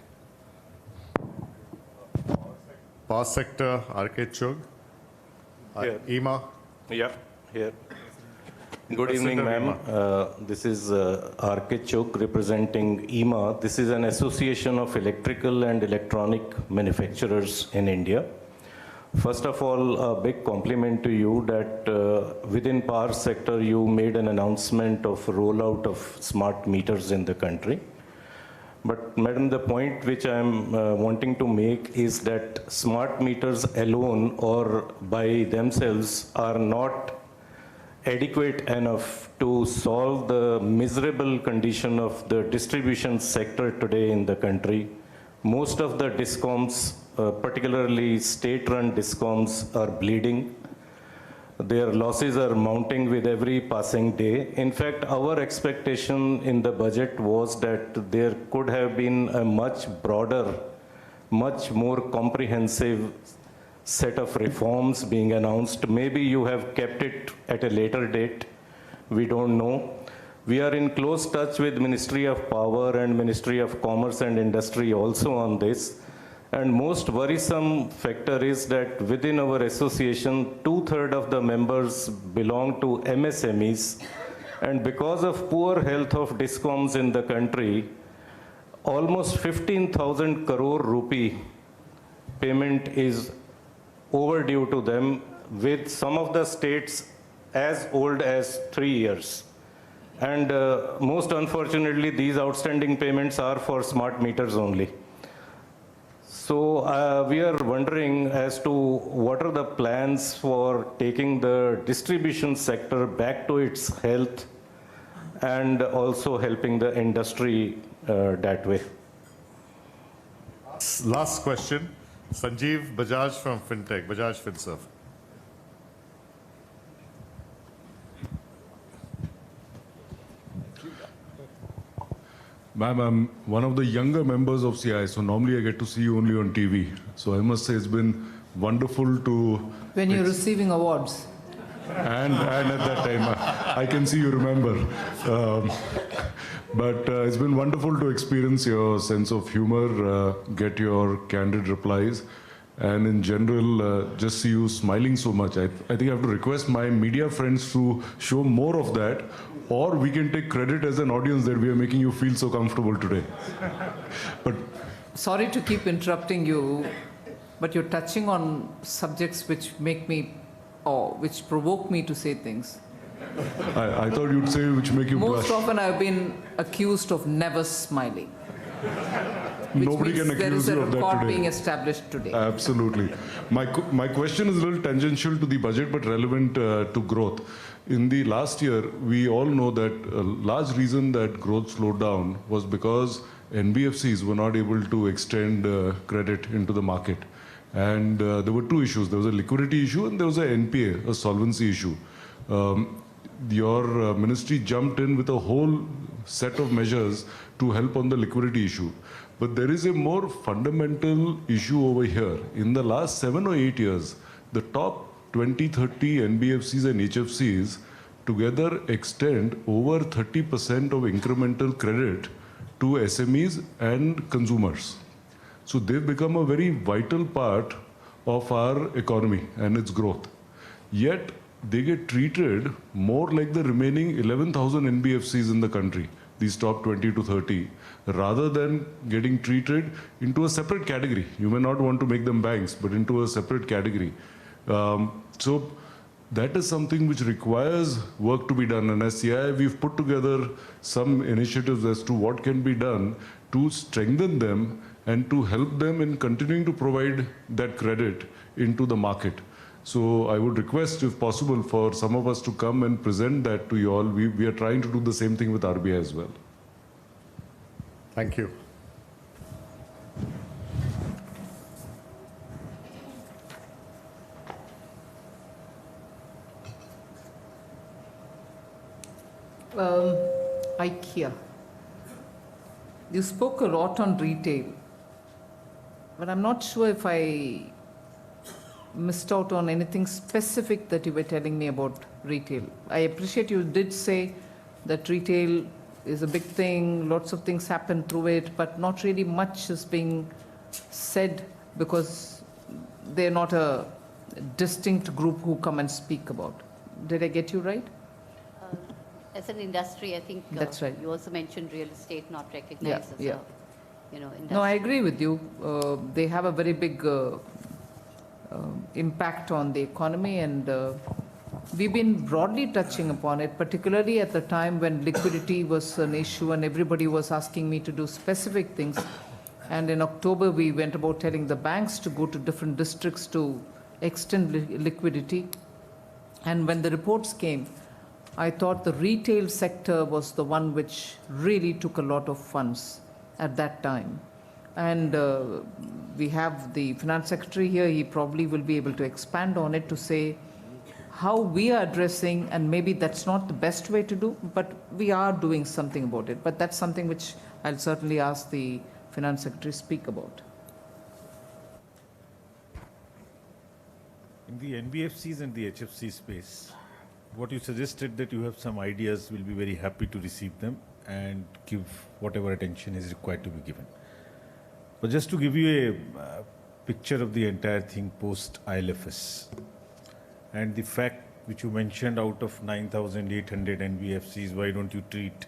Power sector, R.K. Chugh. EMA. Yeah, here. Good evening, ma'am. This is R.K. Chugh representing EMA. This is an association of electrical and electronic manufacturers in India. First of all, a big compliment to you that within power sector, you made an announcement of rollout of smart meters in the country. But madam, the point which I'm wanting to make is that smart meters alone or by themselves are not adequate enough to solve the miserable condition of the distribution sector today in the country. Most of the discoms, particularly state-run discoms, are bleeding. Their losses are mounting with every passing day. In fact, our expectation in the budget was that there could have been a much broader, much more comprehensive set of reforms being announced. Maybe you have kept it at a later date. We don't know. We are in close touch with Ministry of Power and Ministry of Commerce and Industry also on this. And most worrisome factor is that within our association, 2/3 of the members belong to MSMEs. And because of poor health of discoms in the country, almost 15,000 crore rupee payment is overdue to them, with some of the states as old as 3 years. And most unfortunately, these outstanding payments are for smart meters only. So we are wondering as to what are the plans for taking the distribution sector back to its health and also helping the industry that way. Last question, Sanjeev Bajaj from FinTech, Bajaj FinServ. Ma'am, I'm one of the younger members of CI, so normally I get to see you only on TV. So I must say it's been wonderful to... When you're receiving awards. And at that time, I can see you remember. But it's been wonderful to experience your sense of humor, get your candid replies, and in general, just see you smiling so much. I think I have to request my media friends to show more of that, or we can take credit as an audience that we are making you feel so comfortable today. But sorry to keep interrupting you, but you're touching on subjects which make me, or which provoke me to say things. I thought you'd say which make you blush. Most often I've been accused of never smiling. Nobody can accuse you of that today. There is a record being established today. Absolutely. My question is a little tangential to the budget, but relevant to growth. In the last year, we all know that a large reason that growth slowed down was because NBFCs were not able to extend credit into the market. And there were two issues. There was a liquidity issue and there was an NPA, a solvency issue. Your ministry jumped in with a whole set of measures to help on the liquidity issue. But there is a more fundamental issue over here. In the last 7 or 8 years, the top 20, 30 NBFCs and HFCs together extend over 30% of incremental credit to SMEs and consumers. So they've become a very vital part of our economy and its growth. Yet they get treated more like the remaining 11,000 NBFCs in the country, these top 20 to 30, rather than getting treated into a separate category. You may not want to make them banks, but into a separate category. So that is something which requires work to be done. And as CI, we've put together some initiatives as to what can be done to strengthen them and to help them in continuing to provide that credit into the market. So I would request, if possible, for some of us to come and present that to you all. We are trying to do the same thing with RBI as well. Thank you. IKEA. You spoke a lot on retail, but I'm not sure if I missed out on anything specific that you were telling me about retail. I appreciate you did say that retail is a big thing, lots of things happen through it, but not really much is being said because they're not a distinct group who come and speak about. Did I get you right? As an industry, I think That's right. you also mentioned real estate not recognized as a, industry. No, I agree with you. They have a very big impact on the economy, and we've been broadly touching upon it, particularly at the time when liquidity was an issue and everybody was asking me to do specific things. And in October, we went about telling the banks to go to different districts to extend liquidity. And when the reports came, I thought the retail sector was the one which really took a lot of funds at that time. And we have the finance secretary here. He probably will be able to expand on it to say how we are addressing, and maybe that's not the best way to do, but we are doing something about it. But that's something which I'll certainly ask the finance secretary to speak about. In the NBFCs and the HFC space, what you suggested that you have some ideas, we'll be very happy to receive them and give whatever attention is required to be given. But just to give you a picture of the entire thing post ILFS and the fact which you mentioned, out of 9,800 NBFCs, why don't you treat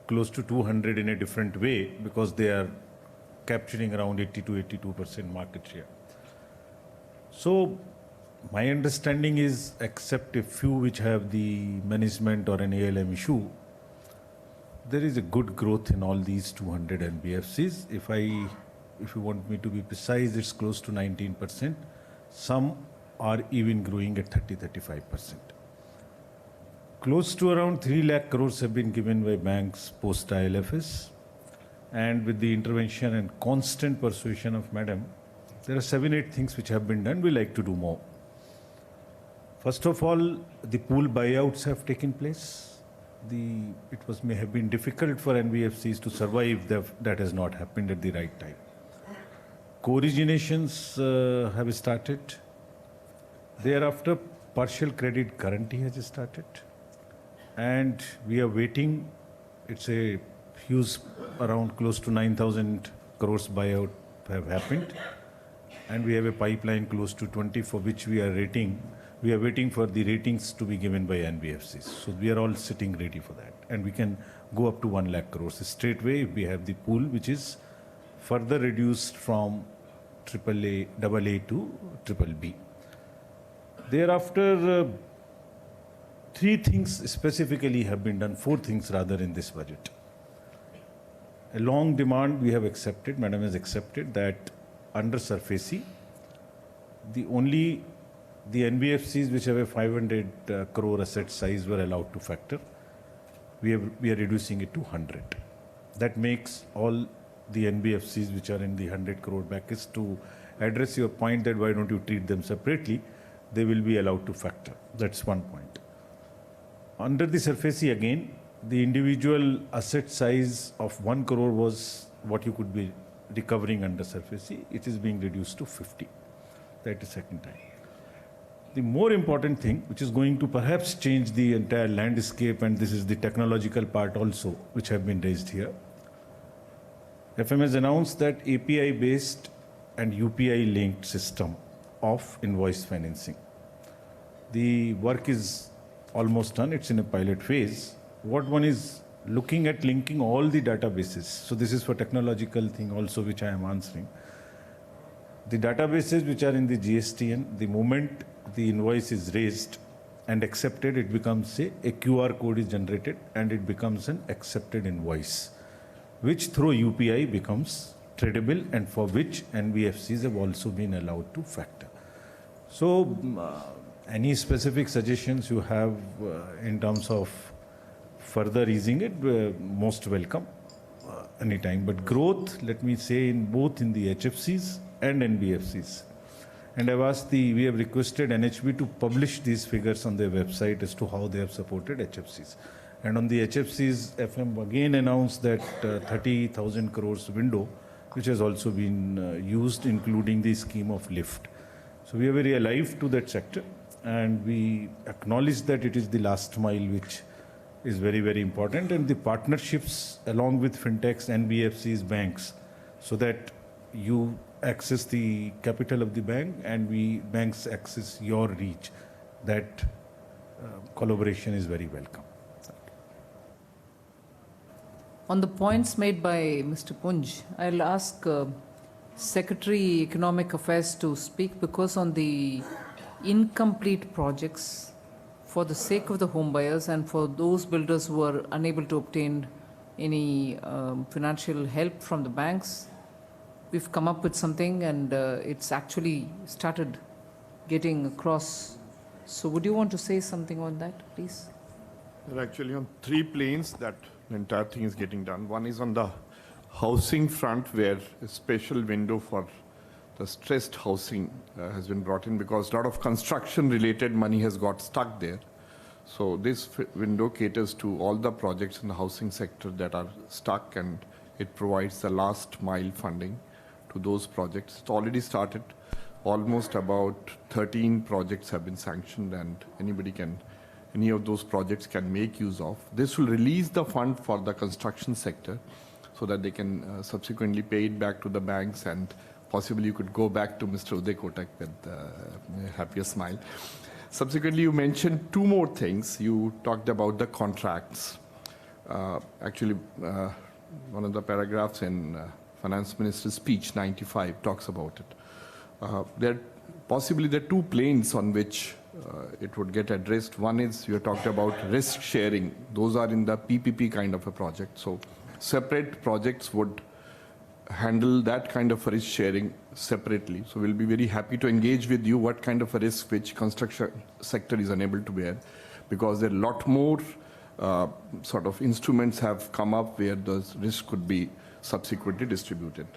close to 200 in a different way, because they are capturing around 80 to 82% market share. So my understanding is, except a few which have the management or an ALM issue, there is a good growth in all these 200 NBFCs. If you want me to be precise, it's close to 19%. Some are even growing at 30-35%. Close to around 3 lakh crores have been given by banks post ILFS, and with the intervention and constant persuasion of Madam, there are 7-8 things which have been done. We like to do more. First of all, the pool buyouts have taken place. It may have been difficult for NBFCs to survive. That has not happened at the right time. Co-originations have started. Thereafter, partial credit guarantee has started. And we are waiting. It's a huge, around close to 9,000 crores buyout have happened. And we have a pipeline close to 20 for which we are rating. We are waiting for the ratings to be given by NBFCs. So we are all sitting ready for that. And we can go up to 1 lakh crores straightway if we have the pool, which is further reduced from AA to BBB. Thereafter, 3 things specifically have been done, 4 things rather, in this budget. A long demand we have accepted, Madam has accepted, that under SURFACE, the NBFCs which have a 500 crore asset size were allowed to factor. We are reducing it to 100. That makes all the NBFCs which are in the 100 crore brackets, to address your point that why don't you treat them separately, they will be allowed to factor. That's one point. Under the SURFACE again, the individual asset size of 1 crore was what you could be recovering under SURFACE. It is being reduced to 50. That is second time. The more important thing, which is going to perhaps change the entire landscape, and this is the technological part also, which have been raised here. FM has announced that API-based and UPI-linked system of invoice financing. The work is almost done. It's in a pilot phase. What one is looking at linking all the databases. So this is for technological thing also, which I am answering. The databases which are in the GSTN, the moment the invoice is raised and accepted, it becomes a QR code is generated and it becomes an accepted invoice, which through UPI becomes tradable, and for which NBFCs have also been allowed to factor. So any specific suggestions you have in terms of further easing it, most welcome anytime. But growth, let me say, in both in the HFCs and NBFCs. And we have requested NHB to publish these figures on their website as to how they have supported HFCs. And on the HFCs, FM again announced that 30,000 crores window, which has also been used, including the scheme of lift. So we are very alive to that sector, and we acknowledge that it is the last mile which is very, very important, and the partnerships along with fintechs, NBFCs, banks, so that you access the capital of the bank and banks access your reach. That collaboration is very welcome. On the points made by Mr. Punj, I'll ask Secretary Economic Affairs to speak, because on the incomplete projects, for the sake of the home buyers and for those builders who are unable to obtain any financial help from the banks, we've come up with something, and it's actually started getting across. So would you want to say something on that, please? We're actually on 3 planes that the entire thing is getting done. One is on the housing front, where a special window for the stressed housing has been brought in, because a lot of construction-related money has got stuck there. So this window caters to all the projects in the housing sector that are stuck, and it provides the last mile funding to those projects. It's already started. almost about 13 projects have been sanctioned, and any of those projects can make use of. This will release the fund for the construction sector so that they can subsequently pay it back to the banks, and possibly you could go back to Mr. Uday Kotak with a happier smile. Subsequently, you mentioned two more things. You talked about the contracts. Actually, one of the paragraphs in Finance Minister's speech, 95, talks about it. There are two planes on which it would get addressed. One is you talked about risk sharing. Those are in the PPP kind of a project. So separate projects would handle that kind of risk sharing separately. So we'll be very happy to engage with you what kind of a risk which construction sector is unable to bear, because there are a lot more sort of instruments have come up where those risks could be subsequently distributed.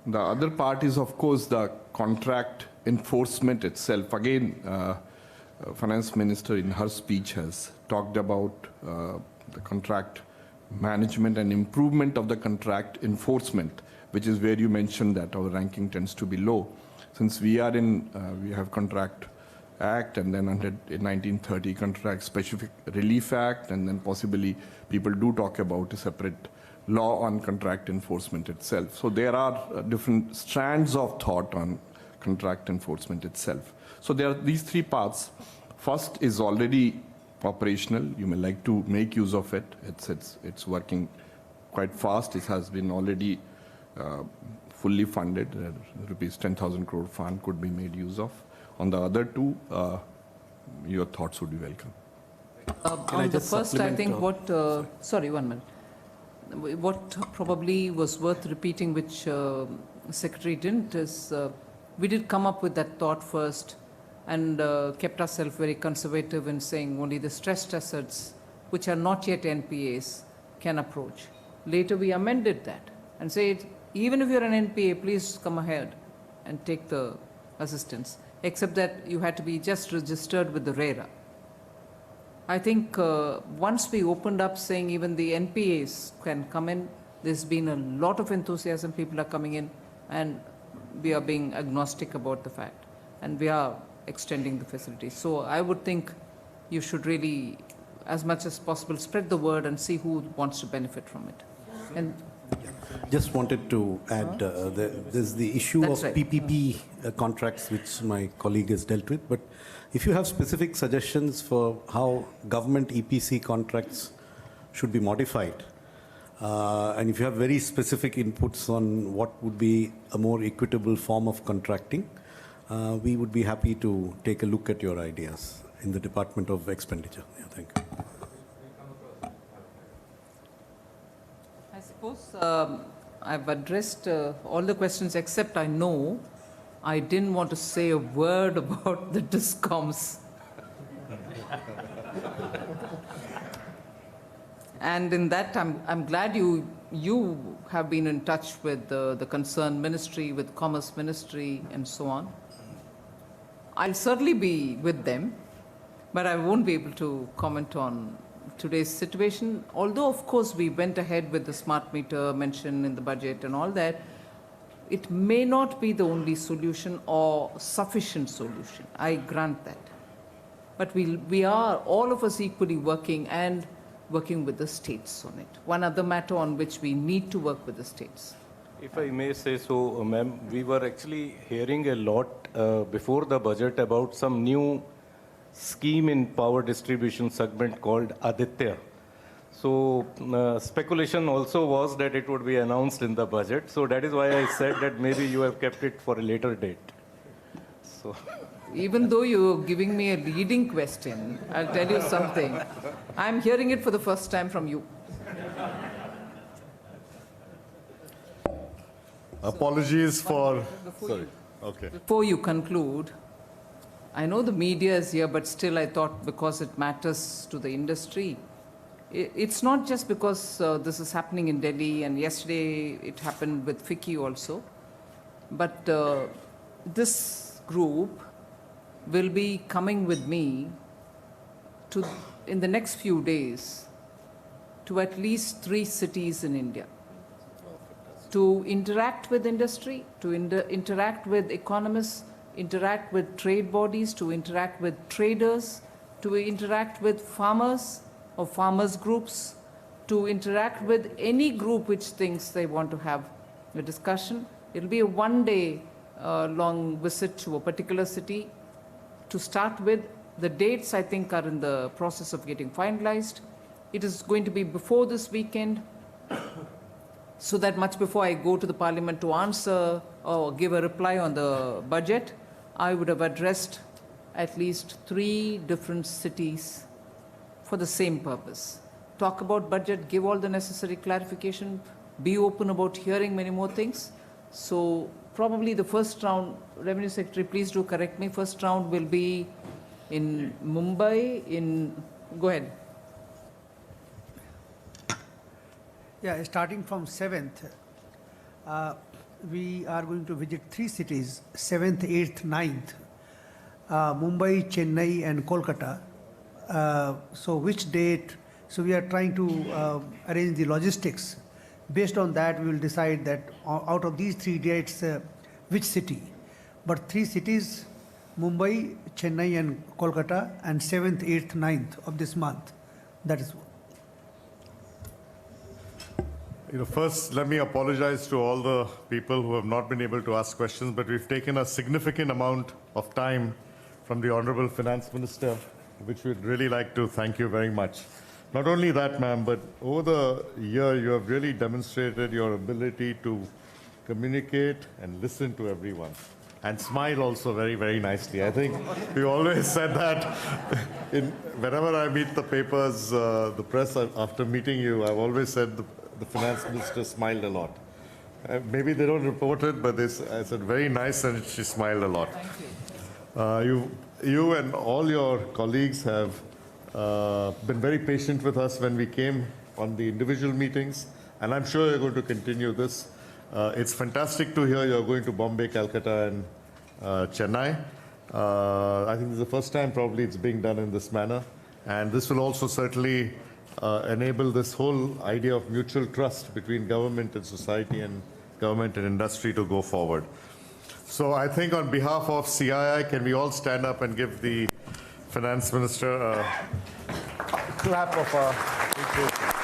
The other part is, of course, the contract enforcement itself. Again, Finance Minister in her speech has talked about the contract management and improvement of the contract enforcement, which is where you mentioned that our ranking tends to be low. Since we have Contract Act, and then under 1930 Contract Specific Relief Act, and then possibly people do talk about a separate law on contract enforcement itself. So there are different strands of thought on contract enforcement itself. So there are these three parts. First is already operational. You may like to make use of it. It's working quite fast. It has been already fully funded. Rupees 10,000 crore fund could be made use of. On the other two, your thoughts would be welcome. On the first, I think sorry, 1 minute. What probably was worth repeating, which Secretary didn't, is we did come up with that thought first and kept ourselves very conservative in saying only the stressed assets, which are not yet NPAs, can approach. Later we amended that and said, even if you're an NPA, please come ahead and take the assistance, except that you had to be just registered with the RERA. I think once we opened up saying even the NPAs can come in, there's been a lot of enthusiasm. People are coming in, and we are being agnostic about the fact, and we are extending the facilities. So I would think you should really, as much as possible, spread the word and see who wants to benefit from it. And just wanted to add, there's the issue of PPP contracts, which my colleague has dealt with. But if you have specific suggestions for how government EPC contracts should be modified, and if you have very specific inputs on what would be a more equitable form of contracting, we would be happy to take a look at your ideas in the Department of Expenditure. Yeah, thank you. I suppose I've addressed all the questions, except I know I didn't want to say a word about the DISCOMs. And in that, I'm glad you have been in touch with the concerned ministry, with Commerce Ministry, and so on. I'll certainly be with them, but I won't be able to comment on today's situation. Although, of course, we went ahead with the smart meter mentioned in the budget and all that, it may not be the only solution or sufficient solution. I grant that. But we are, all of us, equally working with the states on it. One other matter on which we need to work with the states. If I may say so, ma'am, we were actually hearing a lot before the budget about some new scheme in power distribution segment called Aditya. So speculation also was that it would be announced in the budget. So that is why I said that maybe you have kept it for a later date. So. Even though you're giving me a leading question, I'll tell you something. I'm hearing it for the first time from you. Apologies for... Sorry. Okay. Before you conclude, I know the media is here, but still I thought because it matters to the industry, it's not just because this is happening in Delhi, and yesterday it happened with FICCI also, but this group will be coming with me in the next few days to at least 3 cities in India to interact with industry, to interact with economists, interact with trade bodies, to interact with traders, to interact with farmers or farmers groups, to interact with any group which thinks they want to have a discussion. It'll be a one-day long visit to a particular city. To start with, the dates I think are in the process of getting finalized. It is going to be before this weekend, so that much before I go to the Parliament to answer or give a reply on the budget, I would have addressed at least 3 different cities for the same purpose. Talk about budget, give all the necessary clarification, be open about hearing many more things. So probably the first round, Revenue Secretary, please do correct me, first round will be in Mumbai, go ahead. Yeah, starting from 7th, we are going to visit 3 cities, 7th, 8th, 9th, Mumbai, Chennai, and Kolkata. So which date? So we are trying to arrange the logistics. Based on that, we will decide that out of these 3 dates, which city. But 3 cities, Mumbai, Chennai, and Kolkata, and 7th, 8th, 9th of this month. That is. First, let me apologize to all the people who have not been able to ask questions, but we've taken a significant amount of time from the Honorable Finance Minister, which we'd really like to thank you very much. Not only that, ma'am, but over the year, you have really demonstrated your ability to communicate and listen to everyone. And smile also very, very nicely. I think we always said that whenever I meet the papers, the press, after meeting you, I've always said the finance minister smiled a lot. Maybe they don't report it, but I said very nice, and she smiled a lot. Thank you. You and all your colleagues have been very patient with us when we came on the individual meetings, and I'm sure you're going to continue this. It's fantastic to hear you're going to Bombay, Calcutta, and Chennai. I think this is the first time probably it's being done in this manner, and this will also certainly enable this whole idea of mutual trust between government and society and government and industry to go forward. So I think on behalf of CII, can we all stand up and give the Finance Minister a clap of appreciation.